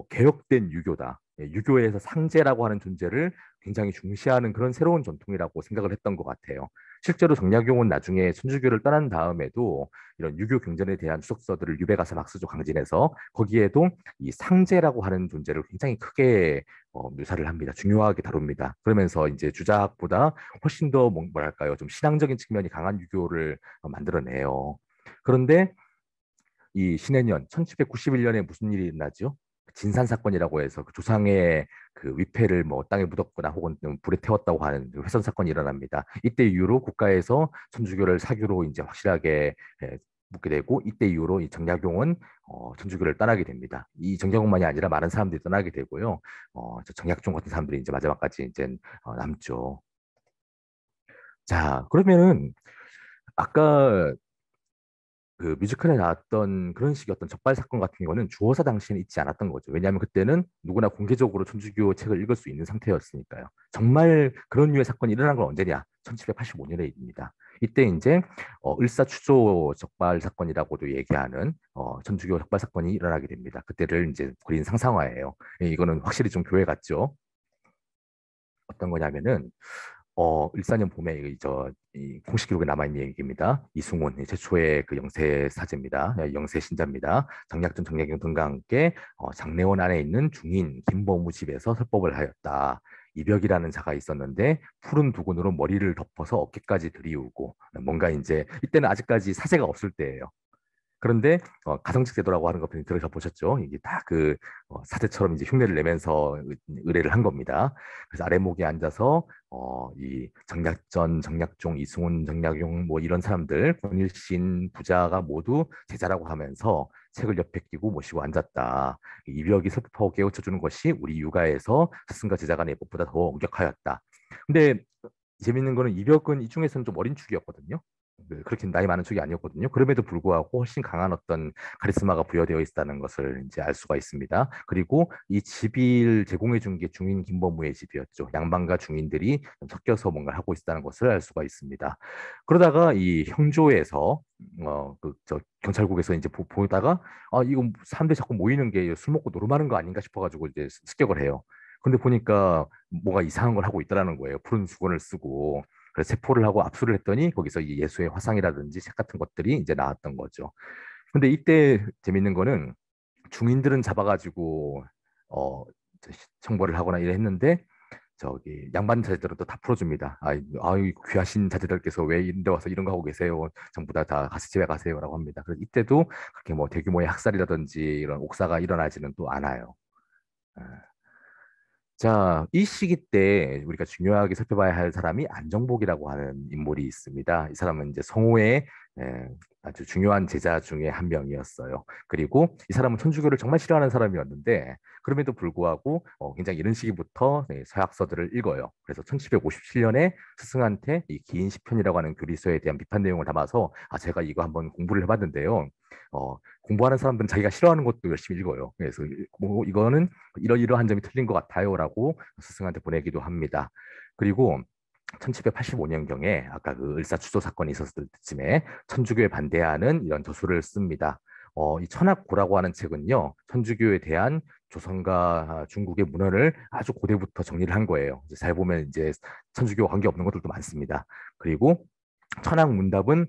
개혁된 유교다. 예, 유교에서 상제라고 하는 존재를 굉장히 중시하는 그런 새로운 전통이라고 생각을 했던 것 같아요. 실제로 정약용은 나중에 천주교를 떠난 다음에도 이런 유교 경전에 대한 추석서들을 유배 가서 막 쓰죠, 강진에서. 거기에도 이 상제라고 하는 존재를 굉장히 크게 묘사를 합니다. 중요하게 다룹니다. 그러면서 이제 주자학보다 훨씬 더 뭐랄까요, 좀 신앙적인 측면이 강한 유교를 만들어내요. 그런데 이 신해년 1791년에 무슨 일이 일어나죠? 진산 사건이라고 해서 그 조상의 그 위패를 뭐 땅에 묻었거나 혹은 불에 태웠다고 하는 그 훼손 사건이 일어납니다. 이때 이후로 국가에서 천주교를 사교로 이제 확실하게 묻게 되고, 이때 이후로 이 정약용은 천주교를 떠나게 됩니다. 이 정약용만이 아니라 많은 사람들이 떠나게 되고요. 저 정약종 같은 사람들이 이제 마지막까지 이제 남죠. 자, 그러면은 아까 그 뮤지컬에 나왔던 그런 식의 어떤 적발 사건 같은 경우는 주어사 당시에는 있지 않았던 거죠. 왜냐하면 그때는 누구나 공개적으로 천주교 책을 읽을 수 있는 상태였으니까요. 정말 그런 류의 사건이 일어난 건 언제냐? 1785년의 일입니다. 이때 이제 을사추조 적발 사건이라고도 얘기하는 천주교 적발 사건이 일어나게 됩니다. 그때를 이제 그린 상상화예요. 예, 이거는 확실히 좀 교회 같죠. 어떤 거냐면은 일사년 봄에 이 공식 기록에 남아있는 얘기입니다. 이승훈 최초의 그 영세 사제입니다. 영세 신자입니다. 정약전 정약용 등과 함께 장례원 안에 있는 중인 김범우 집에서 설법을 하였다. 이벽이라는 자가 있었는데 푸른 두건으로 머리를 덮어서 어깨까지 들이우고, 뭔가 이제 이때는 아직까지 사제가 없을 때예요. 그런데 가성식 제도라고 하는 거 들어보셨죠? 이게 다 그 사제처럼 이제 흉내를 내면서 의뢰를 한 겁니다. 그래서 아래목에 앉아서 이 정약전, 정약종, 이승훈, 정약용 뭐 이런 사람들, 권일신, 부자가 모두 제자라고 하면서 책을 옆에 끼고 모시고 앉았다. 이벽이 설법하고 깨우쳐주는 것이 우리 육아에서 스승과 제자 간의 법보다 더 엄격하였다. 근데 재밌는 거는 이벽은 이 중에서는 좀 어린 축이었거든요. 그렇게 나이 많은 쪽이 아니었거든요. 그럼에도 불구하고 훨씬 강한 어떤 카리스마가 부여되어 있다는 것을 이제 알 수가 있습니다. 그리고 이 집을 제공해 준 게 중인 김범우의 집이었죠. 양반과 중인들이 섞여서 뭔가 하고 있다는 것을 알 수가 있습니다. 그러다가 이 형조에서 저 경찰국에서 이제 보다가 이거 사람들이 자꾸 모이는 게 술 먹고 노름하는 거 아닌가 싶어가지고 이제 습격을 해요. 근데 보니까 뭐가 이상한 걸 하고 있더라는 거예요. 푸른 수건을 쓰고. 그래서 세포를 하고 압수를 했더니 거기서 이 예수의 화상이라든지 책 같은 것들이 이제 나왔던 거죠. 근데 이때 재밌는 거는 중인들은 잡아가지고 어 청벌을 하거나 이래 했는데 저기 양반 자제들은 또 다 풀어줍니다. 아이 귀하신 자제들께서 왜 이런 데 와서 이런 거 하고 계세요? 전부 다 가서 집에 가세요라고 합니다. 그래서 이때도 그렇게 뭐 대규모의 학살이라든지 이런 옥사가 일어나지는 또 않아요. 아, 자, 이 시기 때 우리가 중요하게 살펴봐야 할 사람이 안정복이라고 하는 인물이 있습니다. 이 사람은 이제 성호의 아주 중요한 제자 중에 한 명이었어요. 그리고 이 사람은 천주교를 정말 싫어하는 사람이었는데 그럼에도 불구하고 굉장히 이런 시기부터 서약서들을 읽어요. 그래서 1757년에 스승한테 이 긴 시편이라고 하는 교리서에 대한 비판 내용을 담아서 제가 이거 한번 공부를 해봤는데요. 공부하는 사람들은 자기가 싫어하는 것도 열심히 읽어요. 그래서 뭐 이거는 이러이러한 점이 틀린 것 같아요라고 스승한테 보내기도 합니다. 그리고 1785년경에 아까 그 을사추도 사건이 있었을 때쯤에 천주교에 반대하는 이런 저술을 씁니다. 이 천학고라고 하는 책은요, 천주교에 대한 조선과 중국의 문헌을 아주 고대부터 정리를 한 거예요. 이제 잘 보면 이제 천주교 관계 없는 것들도 많습니다. 그리고 천학문답은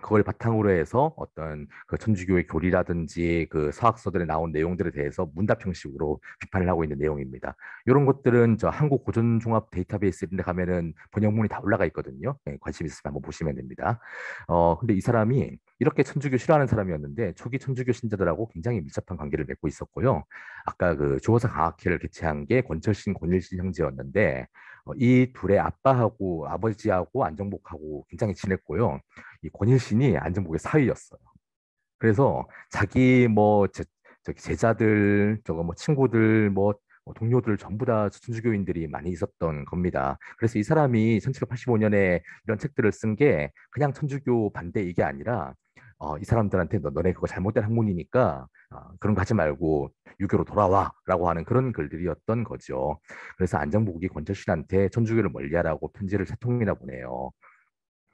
그걸 바탕으로 해서 어떤 그 천주교의 교리라든지 그 서학서들에 나온 내용들에 대해서 문답 형식으로 비판을 하고 있는 내용입니다. 이런 것들은 저 한국 고전 종합 데이터베이스 이런 데 가면은 번역문이 다 올라가 있거든요. 관심 있으면 한번 보시면 됩니다. 근데 이 사람이 이렇게 천주교 싫어하는 사람이었는데 초기 천주교 신자들하고 굉장히 밀접한 관계를 맺고 있었고요. 아까 그 조어사 강학회를 개최한 게 권철신, 권일신 형제였는데 이 둘의 아빠하고 아버지하고 안정복하고 굉장히 친했고요. 이 권일신이 안정복의 사위였어요. 그래서 자기 뭐 저기 제자들, 저거 뭐 친구들, 뭐 동료들 전부 다 천주교인들이 많이 있었던 겁니다. 그래서 이 사람이 1785년에 이런 책들을 쓴 게 그냥 천주교 반대 이게 아니라 이 사람들한테 너네 그거 잘못된 학문이니까 그런 거 하지 말고 유교로 돌아와라고 하는 그런 글들이었던 거죠. 그래서 안정복이 권철신한테 천주교를 멀리하라고 편지를 세 통이나 보내요.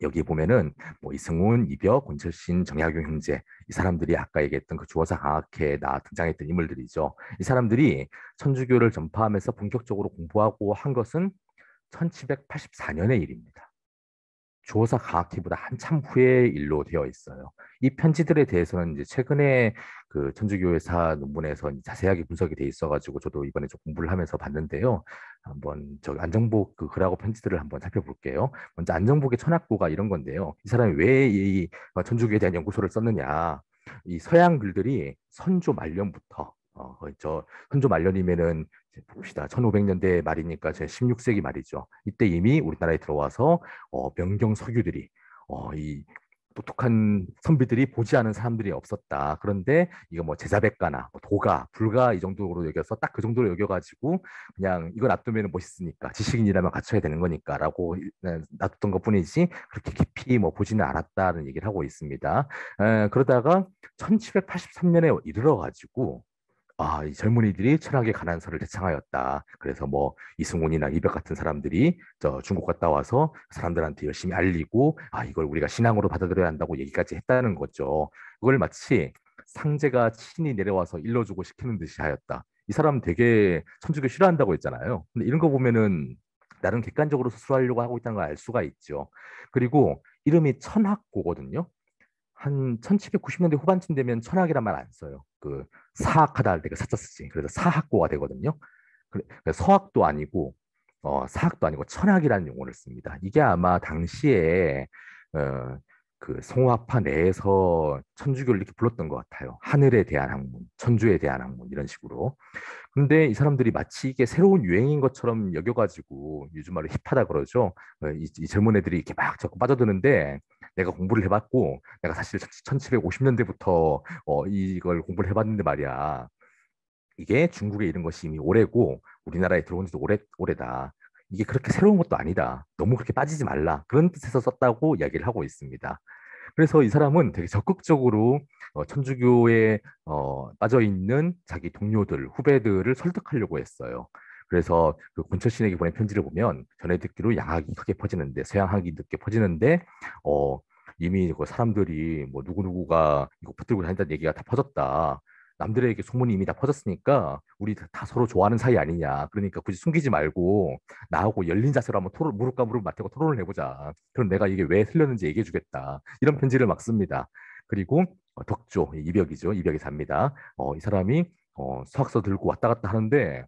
여기 보면은 뭐 이승훈, 이벽, 권철신, 정약용 형제 이 사람들이 아까 얘기했던 그 주어사 강학회에 나 등장했던 인물들이죠. 이 사람들이 천주교를 전파하면서 본격적으로 공부하고 한 것은 1784년의 일입니다. 조사 강학기보다 한참 후의 일로 되어 있어요. 이 편지들에 대해서는 이제 최근에 그 천주교회사 논문에서 자세하게 분석이 돼 있어가지고 저도 이번에 좀 공부를 하면서 봤는데요. 한번 저 안정복 그 글하고 편지들을 한번 살펴볼게요. 먼저 안정복의 천학고가 이런 건데요. 이 사람이 왜 이 천주교에 대한 연구소를 썼느냐? 이 서양 글들이 선조 말년부터 저 선조 말년이면은 봅시다. 1500년대 말이니까 제 16세기 말이죠. 이때 이미 우리나라에 들어와서 명경 서규들이 이 똑똑한 선비들이 보지 않은 사람들이 없었다. 그런데 이거 뭐 제자백가나 뭐 도가, 불가 이 정도로 여겨서 딱 그 정도로 여겨가지고 그냥 이거 놔두면 멋있으니까 지식인이라면 갖춰야 되는 거니까라고 놔뒀던 것뿐이지 그렇게 깊이 뭐 보지는 않았다는 얘기를 하고 있습니다. 그러다가 1783년에 이르러가지고 이 젊은이들이 철학에 관한 서를 제창하였다. 그래서 뭐 이승훈이나 이벽 같은 사람들이 저 중국 갔다 와서 사람들한테 열심히 알리고 이걸 우리가 신앙으로 받아들여야 한다고 얘기까지 했다는 거죠. 그걸 마치 상제가 친히 내려와서 일러주고 시키는 듯이 하였다. 이 사람 되게 천주교 싫어한다고 했잖아요. 근데 이런 거 보면은 나름 객관적으로 수술하려고 하고 있다는 걸 알 수가 있죠. 그리고 이름이 천학고거든요. 한 1790년대 후반쯤 되면 천학이란 말 안 써요. 그 사학하다 할 때 그 사자 쓰지. 그래서 사학고가 되거든요. 서학도 아니고 사학도 아니고 천학이라는 용어를 씁니다. 이게 아마 당시에 어, 그 송화파 내에서 천주교를 이렇게 불렀던 것 같아요. 하늘에 대한 학문, 천주에 대한 학문 이런 식으로. 근데 이 사람들이 마치 이게 새로운 유행인 것처럼 여겨가지고 요즘 말로 힙하다 그러죠. 이 젊은 애들이 이렇게 막 자꾸 빠져드는데 내가 공부를 해봤고 내가 사실 1750년대부터 이걸 공부를 해봤는데 말이야. 이게 중국에 이른 것이 이미 오래고 우리나라에 들어온 지도 오래다. 이게 그렇게 새로운 것도 아니다. 너무 그렇게 빠지지 말라. 그런 뜻에서 썼다고 이야기를 하고 있습니다. 그래서 이 사람은 되게 적극적으로 천주교에 빠져 있는 자기 동료들, 후배들을 설득하려고 했어요. 그래서 그 권철신에게 보낸 편지를 보면 전해 듣기로 양학이 크게 퍼지는데 서양학이 늦게 퍼지는데 이미 그 사람들이 뭐 누구누구가 이거 붙들고 다닌다는 얘기가 다 퍼졌다. 남들에게 소문이 이미 다 퍼졌으니까 우리 다 서로 좋아하는 사이 아니냐. 그러니까 굳이 숨기지 말고 나하고 열린 자세로 한번 무릎과 무릎 맞대고 토론을 해보자. 그럼 내가 이게 왜 틀렸는지 얘기해 주겠다. 이런 편지를 막 씁니다. 그리고 덕조, 이벽이죠. 이벽이 삽니다. 이 사람이 서학서 들고 왔다 갔다 하는데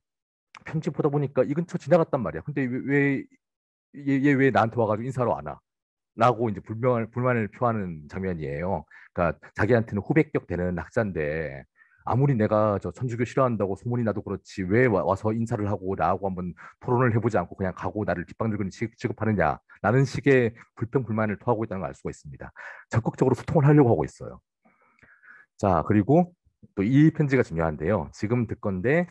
편지 보다 보니까 이 근처 지나갔단 말이야. 근데 얘 왜 나한테 와가지고 인사로 안 와? 라고 이제 불만을 표하는 장면이에요. 그러니까 자기한테는 후배격 되는 학자인데 아무리 내가 저 천주교 싫어한다고 소문이 나도 그렇지 왜 와서 인사를 하고 나하고 한번 토론을 해보지 않고 그냥 가고 나를 뒷방들고 취급하느냐 라는 식의 불평불만을 토하고 있다는 걸 알 수가 있습니다. 적극적으로 소통을 하려고 하고 있어요. 자, 그리고 또 이 편지가 중요한데요. 지금 듣건데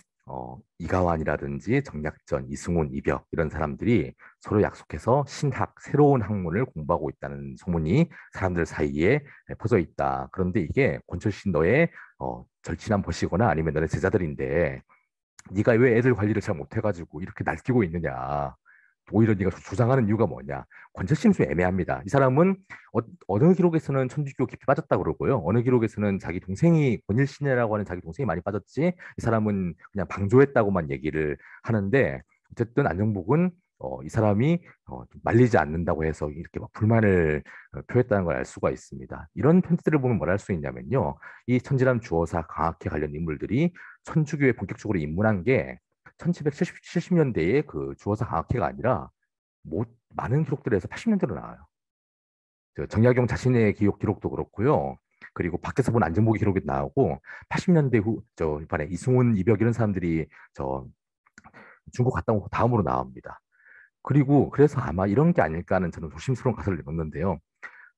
이가완이라든지 정약전, 이승훈, 이벽 이런 사람들이 서로 약속해서 신학, 새로운 학문을 공부하고 있다는 소문이 사람들 사이에 퍼져 있다. 그런데 이게 권철신 너의 절친한 벗이거나 아니면 너네 제자들인데 네가 왜 애들 관리를 잘 못해가지고 이렇게 날뛰고 있느냐. 오히려 네가 주장하는 이유가 뭐냐. 권철씨는 좀 애매합니다. 이 사람은 어느 기록에서는 천주교 깊이 빠졌다 그러고요. 어느 기록에서는 자기 동생이 권일신이라고 하는 자기 동생이 많이 빠졌지. 이 사람은 그냥 방조했다고만 얘기를 하는데 어쨌든 안정복은 이 사람이 좀 말리지 않는다고 해서 이렇게 막 불만을 표했다는 걸 알 수가 있습니다. 이런 편지들을 보면 뭘 할 수 있냐면요. 이 천지람 주어사 강학회 관련 인물들이 천주교에 본격적으로 입문한 게 1770년대에 그 주어사 강학회가 아니라 많은 기록들에서 80년대로 나와요. 정약용 자신의 기록도 그렇고요. 그리고 밖에서 본 안정복의 기록이 나오고 80년대 이번에 이승훈, 이벽 이런 사람들이 저 중국 갔다 온 다음으로 나옵니다. 그리고 그래서 아마 이런 게 아닐까 하는 저는 조심스러운 가설을 넣는데요.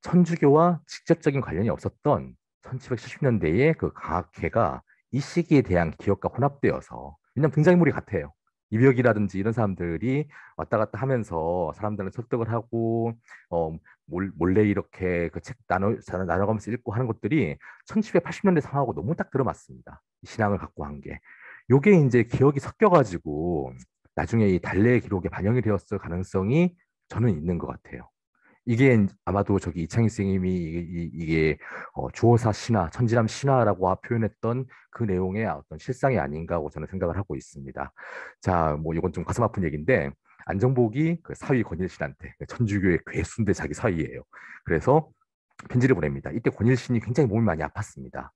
천주교와 직접적인 관련이 없었던 1770년대의 그 강학회가 이 시기에 대한 기억과 혼합되어서 왜냐하면 등장인물이 같아요. 이벽이라든지 이런 사람들이 왔다 갔다 하면서 사람들을 설득을 하고 몰래 이렇게 그 책 나눠가면서 읽고 하는 것들이 1780년대 상황하고 너무 딱 들어맞습니다. 신앙을 갖고 한 게. 요게 이제 기억이 섞여가지고 나중에 이 달래 기록에 반영이 되었을 가능성이 저는 있는 것 같아요. 이게 아마도 저기 이창희 선생님이 이게 주어사 신화, 천지람 신화라고 표현했던 그 내용의 어떤 실상이 아닌가 하고 저는 생각을 하고 있습니다. 자, 뭐 이건 좀 가슴 아픈 얘기인데 안정복이 그 사위 권일신한테 천주교의 괴수인데 자기 사위예요. 그래서 편지를 보냅니다. 이때 권일신이 굉장히 몸이 많이 아팠습니다.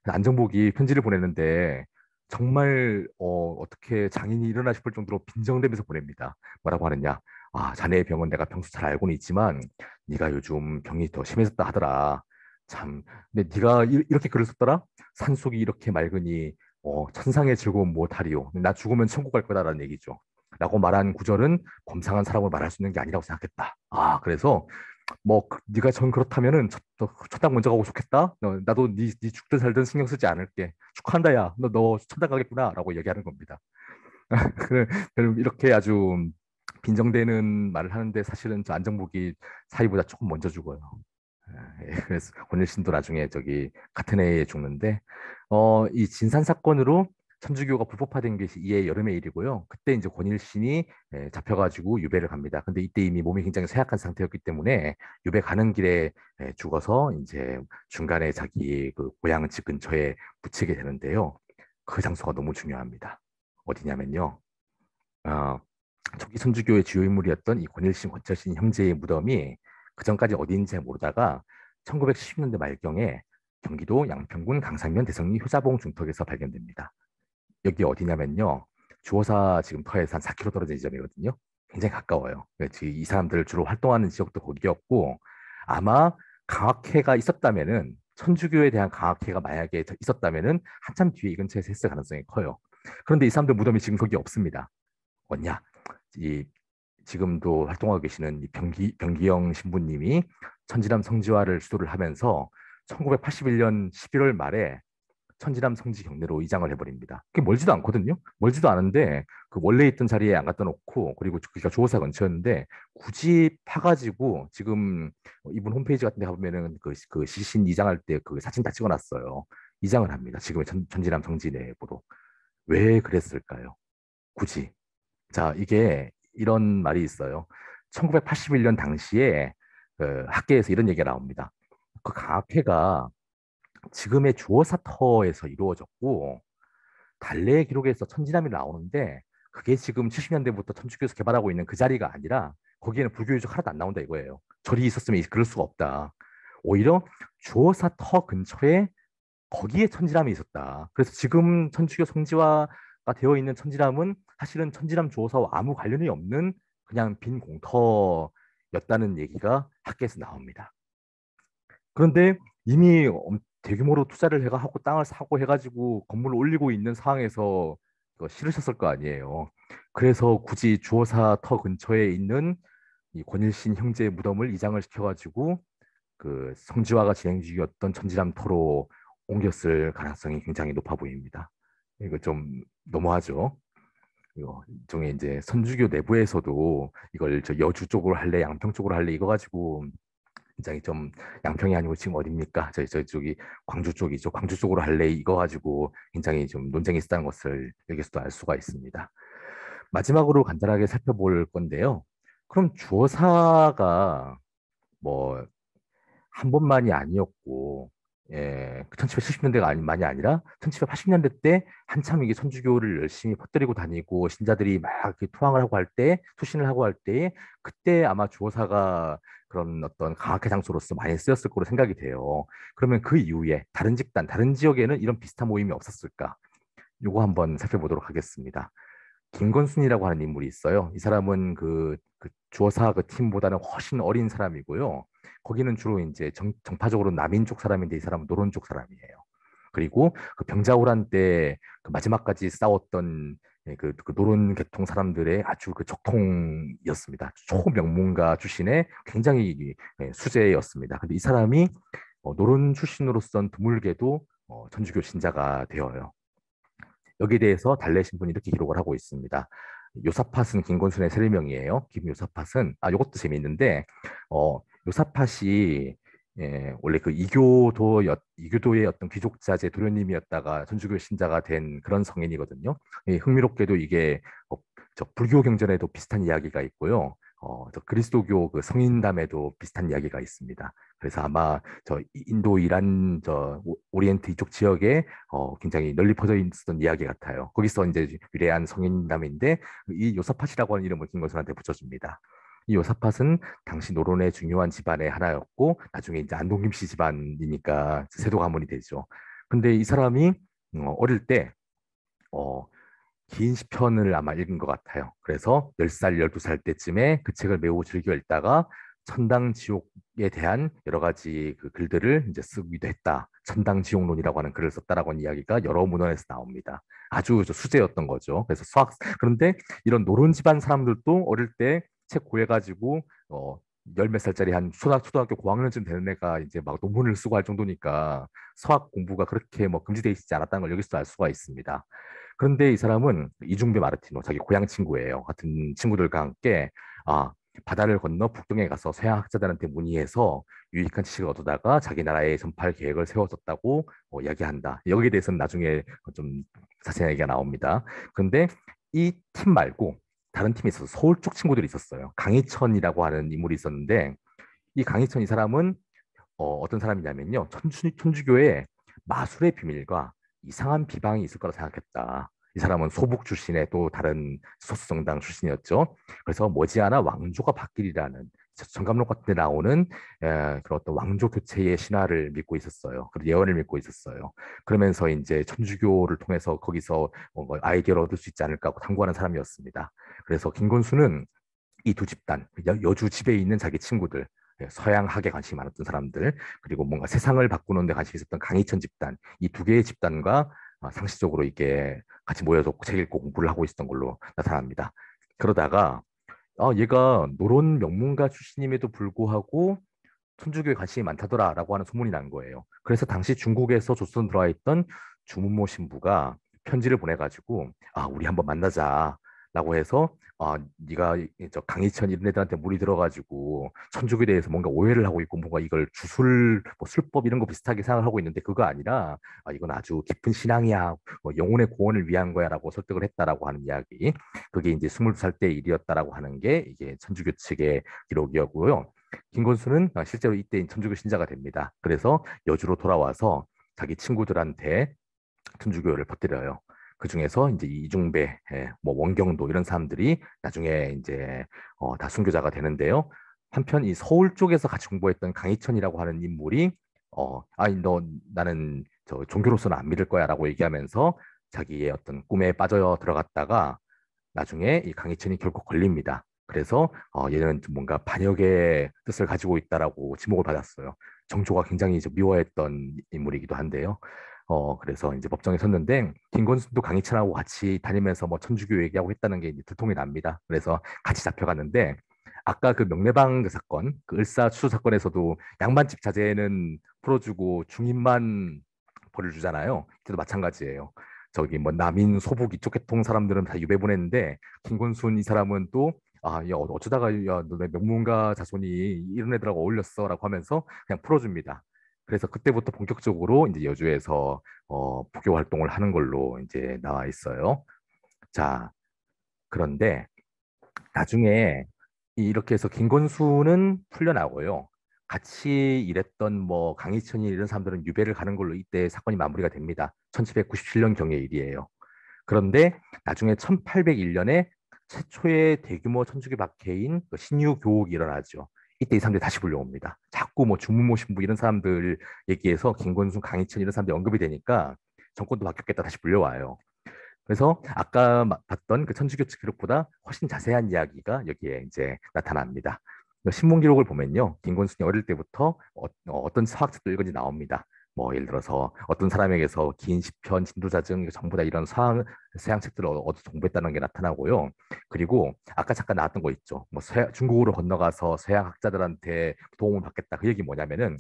안정복이 편지를 보냈는데 정말 어떻게 장인이 일어나 싶을 정도로 빈정대면서 보냅니다. 뭐라고 하느냐? 아, 자네의 병은 내가 평소 잘 알고는 있지만 네가 요즘 병이 더 심해졌다 하더라. 참, 근데 네가 이렇게 글을 썼더라? 산속이 이렇게 맑으니 천상의 즐거움 무엇하리요? 나 죽으면 천국 갈 거다라는 얘기죠. 라고 말한 구절은 범상한 사람을 말할 수 있는 게 아니라고 생각했다. 아, 그래서 뭐 네가 전 그렇다면은 천당 먼저 가고 좋겠다. 나도 네 죽든 살든 신경 쓰지 않을게. 축하한다 야. 너 천당 가겠구나라고 얘기하는 겁니다. 이렇게 아주 빈정대는 말을 하는데 사실은 저 안정복이 사위보다 조금 먼저 죽어요. 그래서 권일신도 나중에 저기 같은 해에 죽는데 이 진산 사건으로 천주교가 불법화된 것이 이해 여름의 일이고요. 그때 이제 권일신이 잡혀가지고 유배를 갑니다. 근데 이때 이미 몸이 굉장히 쇠약한 상태였기 때문에 유배 가는 길에 죽어서 이제 중간에 자기 그 고향 집 근처에 묻히게 되는데요. 그 장소가 너무 중요합니다. 어디냐면요. 어, 초기 천주교의 주요 인물이었던 이 권일신, 권철신 형제의 무덤이 그 전까지 어디인지 모르다가 1970년대 말경에 경기도 양평군 강산면 대성리 효자봉 중턱에서 발견됩니다. 여기 어디냐면요. 주호사 지금 터에서 한 4km 떨어진 지점이거든요. 굉장히 가까워요. 이 사람들 주로 활동하는 지역도 거기였고 아마 강학회가 있었다면은 천주교에 대한 강학회가 만약에 있었다면은 한참 뒤에 이 근처에서 했을 가능성이 커요. 그런데 이 사람들 무덤이 지금 거기 없습니다. 뭐냐? 이 지금도 활동하고 계시는 이 병기영 신부님이 천지람 성지화를 주도를 하면서 1981년 11월 말에 천지람 성지 경례로 이장을 해버립니다. 그게 멀지도 않거든요. 멀지도 않은데 그 원래 있던 자리에 안 갖다 놓고 그리고 그러니까 조호사 근처였는데 굳이 파가지고 지금 이분 홈페이지 같은 데 가보면은 그 시신 이장할 때 그 사진 다 찍어놨어요. 이장을 합니다. 지금의 천지람 성지 내부로. 왜 그랬을까요? 굳이. 자, 이게 이런 말이 있어요. 1981년 당시에 그 학계에서 이런 얘기가 나옵니다. 그 강학회가 지금의 주어사터에서 이루어졌고 달래의 기록에서 천지남이 나오는데 그게 지금 70년대부터 천주교에서 개발하고 있는 그 자리가 아니라 거기에는 불교 유적 하나도 안 나온다 이거예요. 절이 있었으면 그럴 수가 없다. 오히려 주호사 터 근처에 거기에 천지람이 있었다. 그래서 지금 천주교 성지화가 되어 있는 천지람은 사실은 천지람 주호사와 아무 관련이 없는 그냥 빈 공터였다는 얘기가 학계에서 나옵니다. 그런데 이미 대규모로 투자를 해가 하고 땅을 사고 해가지고 건물을 올리고 있는 상황에서 그거 싫으셨을 거 아니에요. 그래서 굳이 주호사 터 근처에 있는 이 권일신 형제의 무덤을 이장을 시켜가지고 그 성지화가 진행 중이었던 천지람 터로 옮겼을 가능성이 굉장히 높아 보입니다. 이거 좀 너무하죠. 이거 일종의 이제 선주교 내부에서도 이걸 저 여주 쪽으로 할래, 양평 쪽으로 할래 이거 가지고 굉장히 좀 양평이 아니고 지금 어딥니까? 저쪽이 광주 쪽이죠. 광주 쪽으로 할래 이거 가지고 굉장히 좀 논쟁이 있었다는 것을 여기서도 알 수가 있습니다. 마지막으로 간단하게 살펴볼 건데요. 그럼 주어사가 뭐 한 번만이 아니었고, 예, 1770년대가 만이 아니라 1780년대 때 한참 이게 천주교를 열심히 퍼뜨리고 다니고 신자들이 막 이렇게 투항을 하고 할 때, 투신을 하고 할 때, 그때 아마 주호사가 그런 어떤 강학회 장소로서 많이 쓰였을 거로 생각이 돼요. 그러면 그 이후에 다른 집단, 다른 지역에는 이런 비슷한 모임이 없었을까? 요거 한번 살펴보도록 하겠습니다. 김건순이라고 하는 인물이 있어요. 이 사람은 그 주어사 그 팀보다는 훨씬 어린 사람이고요. 거기는 주로 이제 정파적으로 남인 쪽 사람인데 이 사람은 노론 쪽 사람이에요. 그리고 그 병자호란 때그 마지막까지 싸웠던 그 노론 계통 사람들의 아주 그 적통이었습니다. 초명문가 출신의 굉장히 수재였습니다. 근데 이 사람이 노론 출신으로선 드물게도 천주교 신자가 되어요. 여기에 대해서 달래 신분이 이렇게 기록을 하고 있습니다. 요사팟은 김건순의 세례명이에요. 김요사팟은 이것도 재미있는데 요사팟이 원래 그 이교도의 어떤 귀족자제 도련님이었다가 천주교 신자가 된 그런 성인이거든요. 흥미롭게도 이게 저 불교 경전에도 비슷한 이야기가 있고요. 저 그리스도교 그 성인담에도 비슷한 이야기가 있습니다. 그래서 아마 저 인도, 이란, 저 오리엔트 이쪽 지역에 굉장히 널리 퍼져 있었던 이야기 같아요. 거기서 이제 유래한 성인담인데 이 요사팟이라고 하는 이름을 김건순한테 붙여줍니다. 이 요사팟은 당시 노론의 중요한 집안의 하나였고 나중에 이제 안동김씨 집안이니까 세도 가문이 되죠. 근데 이 사람이 어릴 때 어, 긴 시편을 아마 읽은 것 같아요. 그래서 10살, 12살 때쯤에 그 책을 매우 즐겨 읽다가 천당 지옥에 대한 여러 가지 그 글들을 이제 쓰기도 했다. 천당 지옥론이라고 하는 글을 썼다라고 하는 이야기가 여러 문헌에서 나옵니다. 아주 수제였던 거죠. 그래서 그런데 이런 노론 집안 사람들도 어릴 때 책 구해가지고 열 몇 살짜리 한 초등학교 고학년쯤 되는 애가 이제 막 논문을 쓰고 할 정도니까 서학 공부가 그렇게 뭐 금지되어 있지 않았다는 걸 여기서 알 수가 있습니다. 그런데 이 사람은 이중배 마르티노, 자기 고향 친구예요. 같은 친구들과 함께 아, 바다를 건너 북동에 가서 서양 학자들한테 문의해서 유익한 지식을 얻어다가 자기 나라에 전파할 계획을 세웠었다고 이야기한다. 여기에 대해서는 나중에 좀 자세한 얘기가 나옵니다. 그런데 이 팀 말고 다른 팀이 있어서 서울 쪽 친구들이 있었어요. 강희천이라고 하는 인물이 있었는데 이 강희천 이 사람은 어떤 사람이냐면요. 천주교의 마술의 비밀과 이상한 비방이 있을 거라 생각했다. 이 사람은 소북 출신의 또 다른 소수정당 출신이었죠. 그래서 머지않아 왕조가 바뀌리라는 정감록 같은 데 나오는 그런 어떤 왕조 교체의 신화를 믿고 있었어요. 그리고 예언을 믿고 있었어요. 그러면서 이제 천주교를 통해서 거기서 아이디어를 얻을 수 있지 않을까 하고 탐구하는 사람이었습니다. 그래서 김건수는 이 두 집단, 여주 집에 있는 자기 친구들, 서양학에 관심이 많았던 사람들, 그리고 뭔가 세상을 바꾸는 데 관심이 있었던 강희천 집단, 이 두 개의 집단과 상시적으로 이게 같이 모여서 책 읽고 공부를 하고 있었던 걸로 나타납니다. 그러다가 얘가 노론 명문가 출신임에도 불구하고 천주교에 관심이 많다더라라고 하는 소문이 난 거예요. 그래서 당시 중국에서 조선 들어와 있던 주문모 신부가 편지를 보내가지고 우리 한번 만나자라고 해서 네가 저 강희천 이런 애들한테 물이 들어가지고 천주교에 대해서 뭔가 오해를 하고 있고 뭔가 이걸 주술 뭐 술법 이런 거 비슷하게 생각을 하고 있는데 그거 아니라 이건 아주 깊은 신앙이야 뭐 영혼의 구원을 위한 거야라고 설득을 했다라고 하는 이야기. 그게 이제 22살 때 일이었다라고 하는 게 이게 천주교 측의 기록이었고요. 김건수는 실제로 이때 천주교 신자가 됩니다. 그래서 여주로 돌아와서 자기 친구들한테 천주교를 퍼뜨려요. 그 중에서 이제 이중배, 뭐 원경도 이런 사람들이 나중에 이제 다 순교자가 되는데요. 한편 이 서울 쪽에서 같이 공부했던 강희천이라고 하는 인물이 아니 너 나는 저 종교로서는 안 믿을 거야라고 얘기하면서 자기의 어떤 꿈에 빠져 들어갔다가 나중에 이 강희천이 결국 걸립니다. 그래서 얘는 좀 뭔가 반역의 뜻을 가지고 있다라고 지목을 받았어요. 정조가 굉장히 좀 미워했던 인물이기도 한데요. 그래서 이제 법정에 섰는데 김건순도 강희천하고 같이 다니면서 뭐 천주교 얘기하고 했다는 게 이제 들통이 납니다. 그래서 같이 잡혀갔는데 아까 그 명례방 그 사건, 그 을사추수 사건에서도 양반집 자제는 풀어주고 중인만 벌을 주잖아요. 그때도 마찬가지예요. 저기 뭐 남인 소북 이쪽 계통 사람들은 다 유배 보냈는데 김건순 이 사람은 또 야, 어쩌다가 야, 너네 명문가 자손이 이런 애들하고 어울렸어라고 하면서 그냥 풀어줍니다. 그래서 그때부터 본격적으로 이제 여주에서布교 활동을 하는 걸로 이제 나와 있어요. 자, 그런데 나중에 이렇게 해서 김건수는 풀려나고요. 같이 일했던 뭐 강희천이 이런 사람들은 유배를 가는 걸로 이때 사건이 마무리가 됩니다. 1797년 경의 일이에요. 그런데 나중에 1801년에 최초의 대규모 천주교 박해인 그 신유 교옥이 일어나죠. 이때 이 사람들이 다시 불려옵니다. 자꾸 뭐 주무모 신부 이런 사람들 얘기해서 김건순, 강희천 이런 사람들이 언급이 되니까 정권도 바뀌었겠다 다시 불려와요. 그래서 아까 봤던 그 천주교 측 기록보다 훨씬 자세한 이야기가 여기에 이제 나타납니다. 신문 기록을 보면요, 김건순이 어릴 때부터 떤 서학책들 읽은지 나옵니다. 뭐 예를 들어서 어떤 사람에게서 긴 시편, 진도자증 이거 전부 다 이런 서양 책들을 얻어서 공부했다는 게 나타나고요. 그리고 아까 잠깐 나왔던 거 있죠. 뭐 중국으로 건너가서 서양 학자들한테 도움을 받겠다. 그 얘기 뭐냐면은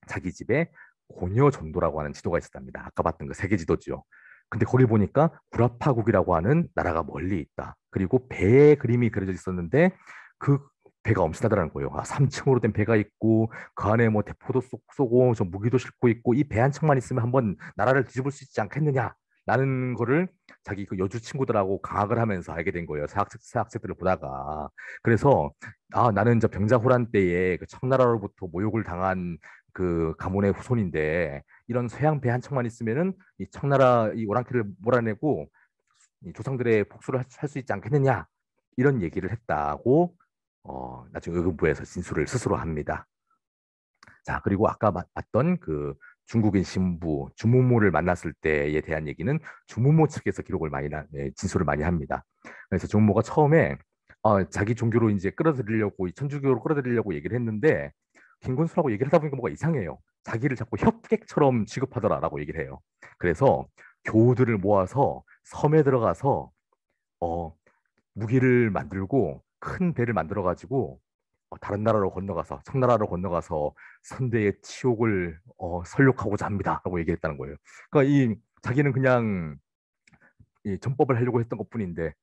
자기 집에 고려전도라고 하는 지도가 있었답니다. 아까 봤던 그 세계 지도죠. 근데 거기 보니까 구라파국이라고 하는 나라가 멀리 있다. 그리고 배의 그림이 그려져 있었는데 그 배가 엄청나다는 거예요. 3층으로 된 배가 있고 그 안에 뭐 대포도 쏘고 저 무기도 싣고 있고 이 배 한 척만 있으면 한번 나라를 뒤집을 수 있지 않겠느냐. 라는 거를 자기 그 여주 친구들하고 강학을 하면서 알게 된 거예요. 서학책들을 보다가. 그래서 나는 저 병자호란 때에 그 청나라로부터 모욕을 당한 그 가문의 후손인데 이런 서양 배 한 척만 있으면은 이 청나라 이 오랑캐를 몰아내고 이 조상들의 복수를 할 수 있지 않겠느냐 이런 얘기를 했다고 나중에 의금부에서 진술을 스스로 합니다. 자, 그리고 아까 봤던 그 중국인 신부 주무모를 만났을 때에 대한 얘기는 주무모 측에서 기록을 진술을 많이 합니다. 그래서 주무모가 처음에 자기 종교로 이제 끌어들이려고 천주교로 끌어들이려고 얘기를 했는데 김건수라고 얘기를 하다 보니까 뭐가 이상해요. 자기를 자꾸 협객처럼 취급하더라라고 얘기를 해요. 그래서 교우들을 모아서 섬에 들어가서 어, 무기를 만들고 큰 배를 만들어 가지고 다른 나라로 건너가서 청나라로 건너가서 선대의 치욕을 설욕하고자 합니다라고 얘기했다는 거예요. 그러니까 이 자기는 그냥 이 전법을 하려고 했던 것뿐인데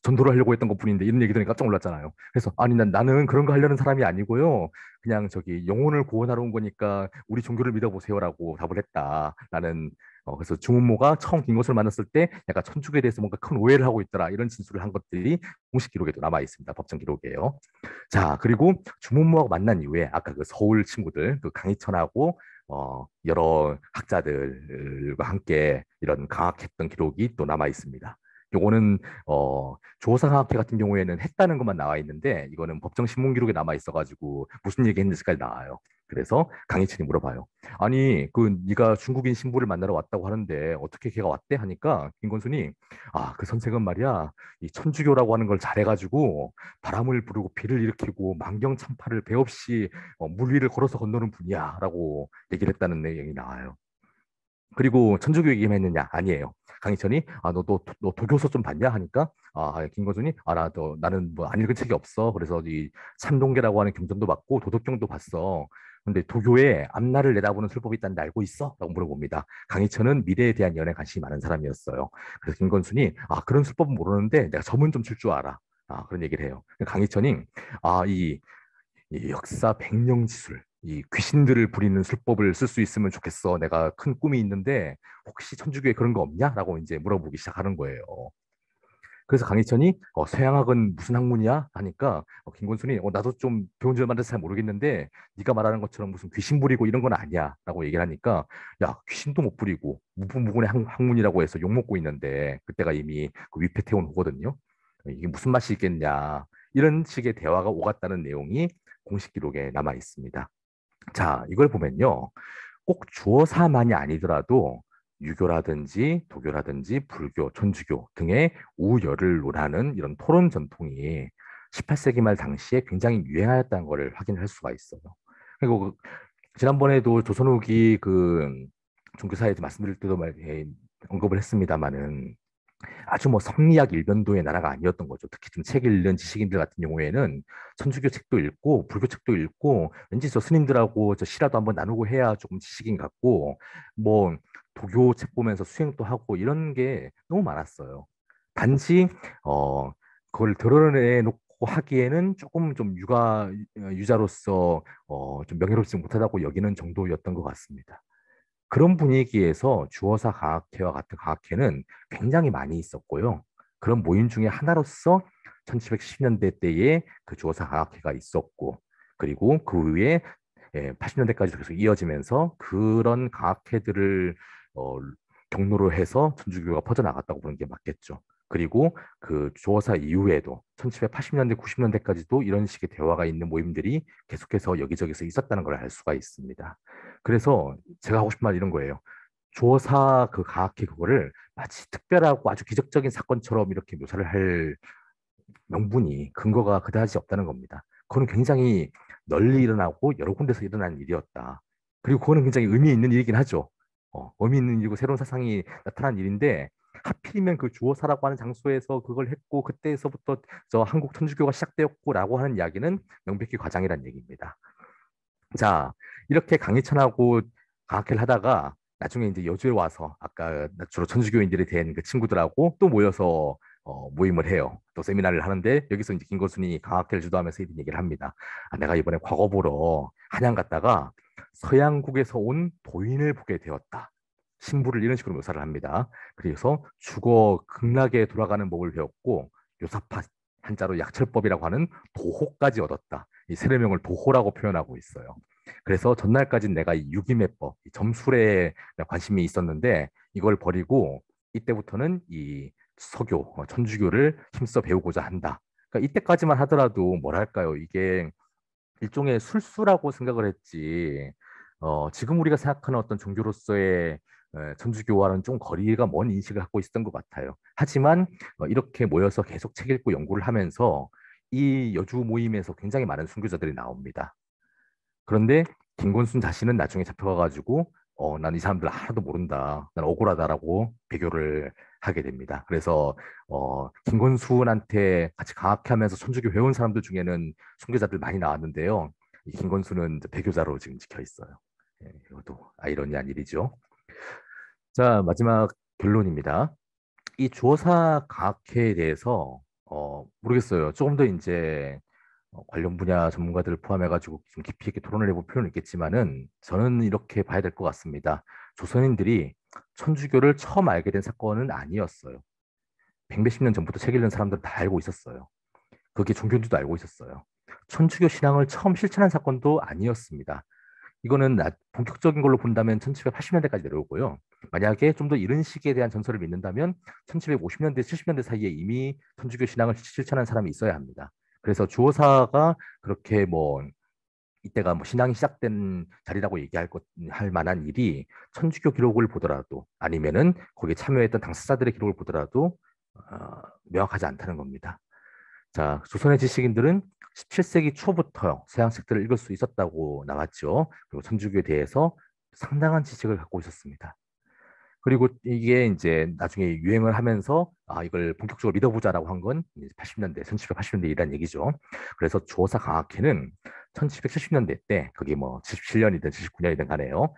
전도를 하려고 했던 것뿐인데 이런 얘기 들으니 깜짝 놀랐잖아요. 그래서 아니 나는 그런 거 하려는 사람이 아니고요. 그냥 저기 영혼을 구원하러 온 거니까 우리 종교를 믿어보세요라고 답을 했다. 나는 그래서 주문모가 처음 김것을 만났을 때 약간 천주교에 대해서 뭔가 큰 오해를 하고 있더라. 이런 진술을 한 것들이 공식 기록에도 남아 있습니다. 법정 기록이에요. 자, 그리고 주문모하고 만난 이후에 아까 그 서울 친구들, 그 강희천하고 여러 학자들과 함께 이런 강학했던 기록이 또 남아 있습니다. 요거는 조사강학회 같은 경우에는 했다는 것만 나와 있는데 이거는 법정 신문 기록에 남아 있어가지고 무슨 얘기 했는지까지 나와요. 그래서 강희천이 물어봐요. 아니 그 네가 중국인 신부를 만나러 왔다고 하는데 어떻게 걔가 왔대? 하니까 김건순이 그 선생은 말이야 이 천주교라고 하는 걸 잘해가지고 바람을 부르고 비를 일으키고 만경참파를 배 없이 물 위를 걸어서 건너는 분이야라고 얘기를 했다는 내용이 나와요. 그리고 천주교 얘기만 했느냐? 아니에요. 강희천이 너 도교서 좀 봤냐? 하니까 김건순이 나는 뭐 안 읽은 책이 없어. 그래서 이 참동계라고 하는 경전도 봤고 도덕경도 봤어. 근데 도교에 앞날을 내다보는 술법이 있다는 데 알고 있어? 라고 물어봅니다. 강희천은 미래에 대한 연애 관심이 많은 사람이었어요. 그래서 김건순이 그런 술법은 모르는데 내가 점은 좀 줄 줄 알아. 그런 얘기를 해요. 강희천이 이 역사 백령지술, 이 귀신들을 부리는 술법을 쓸 수 있으면 좋겠어. 내가 큰 꿈이 있는데 혹시 천주교에 그런 거 없냐? 라고 이제 물어보기 시작하는 거예요. 그래서 강희천이 서양학은 무슨 학문이야? 하니까 김건순이 나도 좀 배운 줄 만해서 잘 모르겠는데 네가 말하는 것처럼 무슨 귀신 부리고 이런 건 아니야. 라고 얘기를 하니까 야 귀신도 못 부리고 무분무군의 학문이라고 해서 욕먹고 있는데 그때가 이미 그 위패 태운 후거든요. 이게 무슨 맛이 있겠냐. 이런 식의 대화가 오갔다는 내용이 공식 기록에 남아 있습니다. 자, 이걸 보면요. 꼭 주어사만이 아니더라도 유교라든지 도교라든지 불교, 천주교 등의 우열을 논하는 이런 토론 전통이 18세기 말 당시에 굉장히 유행하였다는 것을 확인할 수가 있어요. 그리고 지난번에도 조선 후기 그 종교사에서 말씀드릴 때도 언급을 했습니다마는 아주 뭐 성리학 일변도의 나라가 아니었던 거죠. 특히 좀 책 읽는 지식인들 같은 경우에는 천주교 책도 읽고 불교 책도 읽고 왠지 저 스님들하고 저 시라도 한번 나누고 해야 조금 지식인 같고 뭐 도교 책 보면서 수행도 하고 이런 게 너무 많았어요. 단지 그걸 드러내놓고 하기에는 조금 좀 유자로서 좀 명예롭지 못하다고 여기는 정도였던 것 같습니다. 그런 분위기에서 주어사 강학회와 같은 강학회는 굉장히 많이 있었고요. 그런 모임 중에 하나로서 1710년대 때에 그 주어사 강학회가 있었고, 그리고 그 후에 80년대까지 계속 이어지면서 그런 강학회들을 경로로 해서 천주교가 퍼져나갔다고 보는 게 맞겠죠. 그리고 그 주어사 이후에도 1780년대, 90년대까지도 이런 식의 대화가 있는 모임들이 계속해서 여기저기서 있었다는 걸 알 수가 있습니다. 그래서 제가 하고 싶은 말 이런 거예요. 조사 그 과학회 그거를 마치 특별하고 아주 기적적인 사건처럼 이렇게 묘사를 할 명분이 근거가 그다지 없다는 겁니다. 그거는 굉장히 널리 일어나고 여러 군데서 일어난 일이었다. 그리고 그거는 굉장히 의미 있는 일이긴 하죠. 의미 있는 일이고 새로운 사상이 나타난 일인데 하필이면 그 주어사라고 하는 장소에서 그걸 했고 그때에서부터 저 한국 천주교가 시작되었고라고 하는 이야기는 명백히 과장이라는 얘기입니다. 자, 이렇게 강희천하고 강학회를 하다가 나중에 이제 여주에 와서 아까 주로 천주교인들이 된 그 친구들하고 또 모여서 모임을 해요. 또 세미나를 하는데 여기서 이제 김거순이 강학회를 주도하면서 이런 얘기를 합니다. 아, 내가 이번에 과거 보러 한양 갔다가 서양국에서 온 도인을 보게 되었다. 신부를 이런 식으로 묘사를 합니다. 그래서 죽어 극락에 돌아가는 법을 배웠고 요사파 한자로 약철법이라고 하는 도호까지 얻었다. 이 세례명을 도호라고 표현하고 있어요. 그래서 전날까지는 내가 이 유기매법, 이 점술에 관심이 있었는데 이걸 버리고 이때부터는 이 서교, 천주교를 힘써 배우고자 한다. 그러니까 이때까지만 하더라도 뭐랄까요? 이게 일종의 술수라고 생각을 했지. 지금 우리가 생각하는 어떤 종교로서의 천주교와는 좀 거리가 먼 인식을 갖고 있었던 것 같아요. 하지만 이렇게 모여서 계속 책 읽고 연구를 하면서 이 여주 모임에서 굉장히 많은 순교자들이 나옵니다. 그런데 김건순 자신은 나중에 잡혀가가지고 난 이 사람들 하나도 모른다. 난 억울하다라고 배교를 하게 됩니다. 그래서 김건순한테 같이 강학하면서 천주교 회원 사람들 중에는 순교자들 많이 나왔는데요. 이 김건순은 이제 배교자로 지금 찍혀 있어요. 예, 이것도 아이러니한 일이죠. 자, 마지막 결론입니다. 이 주어사 강학회에 대해서 모르겠어요. 조금 더 이제 관련 분야 전문가들을 포함해가지고 좀 깊이 있게 토론을 해볼 필요는 있겠지만은 저는 이렇게 봐야 될 것 같습니다. 조선인들이 천주교를 처음 알게 된 사건은 아니었어요. 백몇십 년 전부터 책 읽는 사람들은 다 알고 있었어요. 그게 종교인들도 알고 있었어요. 천주교 신앙을 처음 실천한 사건도 아니었습니다. 이거는 본격적인 걸로 본다면 1780년대까지 내려오고요. 만약에 좀 더 이런 시기에 대한 전설을 믿는다면 1750년대, 70년대 사이에 이미 천주교 신앙을 실천한 사람이 있어야 합니다. 그래서 주호사가 그렇게 뭐 이때가 뭐 신앙이 시작된 자리라고 할 만한 일이 천주교 기록을 보더라도 아니면은 거기에 참여했던 당사자들의 기록을 보더라도 명확하지 않다는 겁니다. 자, 조선의 지식인들은 17세기 초부터 서양 책들을 읽을 수 있었다고 나왔죠. 그리고 천주교에 대해서 상당한 지식을 갖고 있었습니다. 그리고 이게 이제 나중에 유행을 하면서 이걸 본격적으로 믿어보자라고 한 건 80년대, 1780년대 이란 얘기죠. 그래서 조사 강학회는 1770년대 때 그게 뭐 77년이든 79년이든 간에요.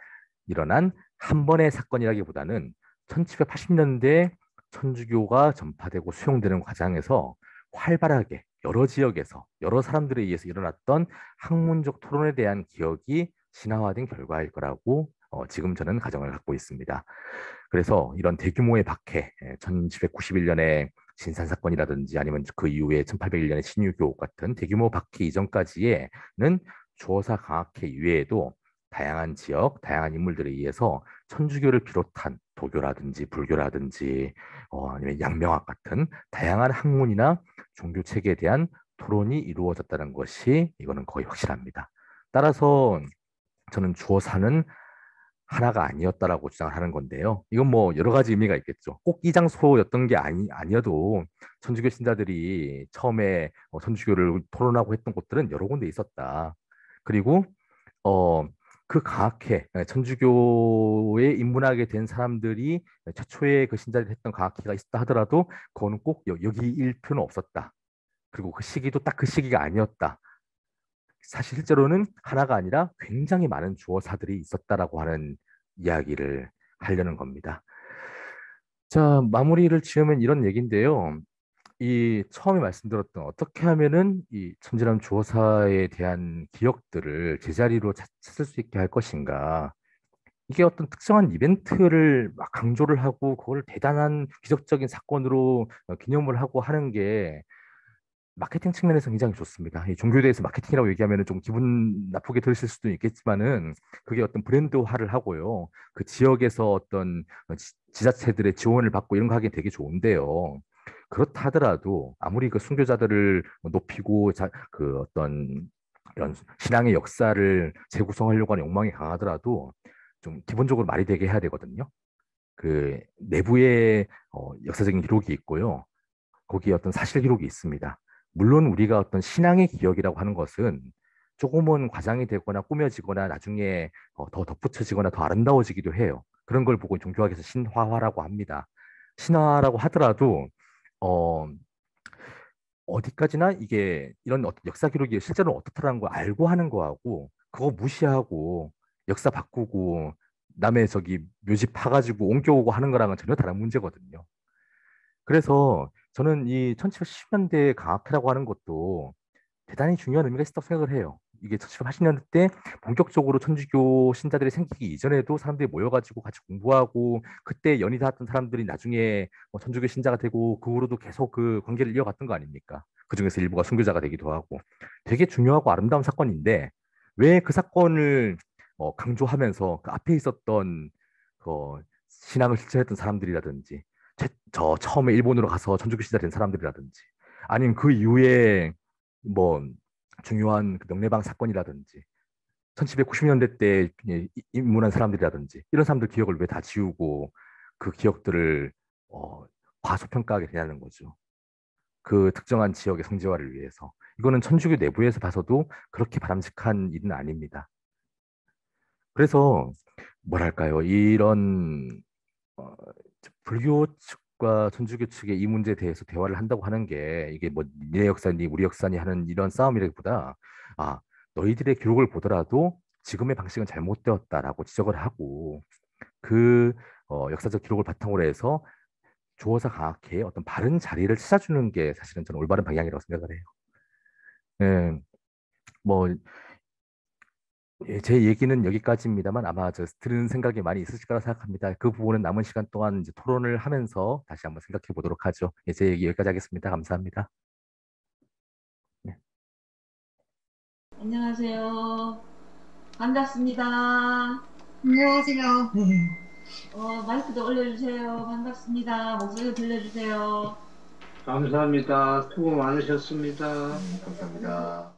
일어난 한 번의 사건이라기보다는 1780년대 천주교가 전파되고 수용되는 과정에서 활발하게 여러 지역에서 여러 사람들에 의해서 일어났던 학문적 토론에 대한 기억이 진화화된 결과일 거라고 지금 저는 가정을 갖고 있습니다. 그래서 이런 대규모의 박해, 1791년에 진산 사건이라든지 아니면 그 이후에 1801년에 신유교 같은 대규모 박해 이전까지에는 주어사 강학회 이외에도 다양한 지역, 다양한 인물들에 의해서 천주교를 비롯한 도교라든지 불교라든지 아니면 양명학 같은 다양한 학문이나 종교 체계에 대한 토론이 이루어졌다는 것이 이거는 거의 확실합니다. 따라서 저는 주어사는 하나가 아니었다라고 주장을 하는 건데요. 이건 뭐 여러 가지 의미가 있겠죠. 꼭 이 장소였던 게 아니어도 천주교 신자들이 처음에 천주교를 토론하고 했던 곳들은 여러 군데 있었다. 그리고 어, 그 강학회, 천주교에 입문하게 된 사람들이 최초에 그 신자들이 했던 강학회가 있었다 하더라도 그거는 꼭 여기일 필요는 없었다. 그리고 그 시기도 딱 그 시기가 아니었다. 사실 실제로는 하나가 아니라 굉장히 많은 주어사들이 있었다라고 하는 이야기를 하려는 겁니다. 자, 마무리를 지으면 이런 얘기인데요. 이 처음에 말씀드렸던 어떻게 하면은 이 천지란 주어사에 대한 기억들을 제자리로 찾을 수 있게 할 것인가. 이게 어떤 특정한 이벤트를 막 강조를 하고 그걸 대단한 기적적인 사건으로 기념을 하고 하는 게 마케팅 측면에서 굉장히 좋습니다. 이 종교에 대해서 마케팅이라고 얘기하면 좀 기분 나쁘게 들으실 수도 있겠지만은 그게 어떤 브랜드화를 하고요. 그 지역에서 어떤 지자체들의 지원을 받고 이런 거 하기 되게 좋은데요. 그렇다 하더라도 아무리 그 순교자들을 높이고 그 어떤 이런 신앙의 역사를 재구성하려고 하는 욕망이 강하더라도 좀 기본적으로 말이 되게 해야 되거든요. 그 내부에 역사적인 기록이 있고요. 거기에 어떤 사실 기록이 있습니다. 물론 우리가 어떤 신앙의 기억이라고 하는 것은 조금은 과장이 되거나 꾸며지거나 나중에 더 덧붙여지거나 더 아름다워지기도 해요. 그런 걸 보고 종교학에서 신화화라고 합니다. 신화라고 하더라도 어, 어디까지나 이게 이런 어떤 역사 기록이 실제로 어떻다라는 걸 알고 하는 거하고 그거 무시하고 역사 바꾸고 남의 저기 묘지 파가지고 옮겨오고 하는 거랑은 전혀 다른 문제거든요. 그래서 저는 이 1780년대 강학회라고 하는 것도 대단히 중요한 의미가 있다고 생각을 해요. 이게 1780년대 때 본격적으로 천주교 신자들이 생기기 이전에도 사람들이 모여가지고 같이 공부하고 그때 연이 닿았던 사람들이 나중에 천주교 신자가 되고 그 후로도 계속 그 관계를 이어갔던 거 아닙니까? 그중에서 일부가 순교자가 되기도 하고 되게 중요하고 아름다운 사건인데 왜 그 사건을 강조하면서 그 앞에 있었던 그 신앙을 실천했던 사람들이라든지 저 처음에 일본으로 가서 천주교 신자 된 사람들이라든지 아니면 그 이후에 뭐 중요한 그 명례방 사건이라든지 1790년대 때 입문한 사람들이라든지 이런 사람들 기억을 왜 다 지우고 그 기억들을 어, 과소평가하게 되냐는 거죠. 그 특정한 지역의 성지화를 위해서. 이거는 천주교 내부에서 봐서도 그렇게 바람직한 일은 아닙니다. 그래서 뭐랄까요? 이런 어, 불교 측과 천주교 측의 이 문제에 대해서 대화를 한다고 하는 게 이게 뭐 니네 역사니 우리 역사니 하는 이런 싸움이라기보다 아 너희들의 기록을 보더라도 지금의 방식은 잘못되었다라고 지적을 하고 그 역사적 기록을 바탕으로 해서 조어사 강학회의 어떤 바른 자리를 찾아주는 게 사실은 저는 올바른 방향이라고 생각을 해요. 예, 뭐 예, 제 얘기는 여기까지입니다만 아마 저 들은 생각이 많이 있으실 거라 생각합니다. 그 부분은 남은 시간 동안 이제 토론을 하면서 다시 한번 생각해 보도록 하죠. 예, 제 얘기 여기까지 하겠습니다. 감사합니다. 예. 안녕하세요. 반갑습니다. 안녕하세요. 네. 마이크도 올려주세요. 반갑습니다. 목소리 들려주세요. 감사합니다. 수고 많으셨습니다. 감사합니다.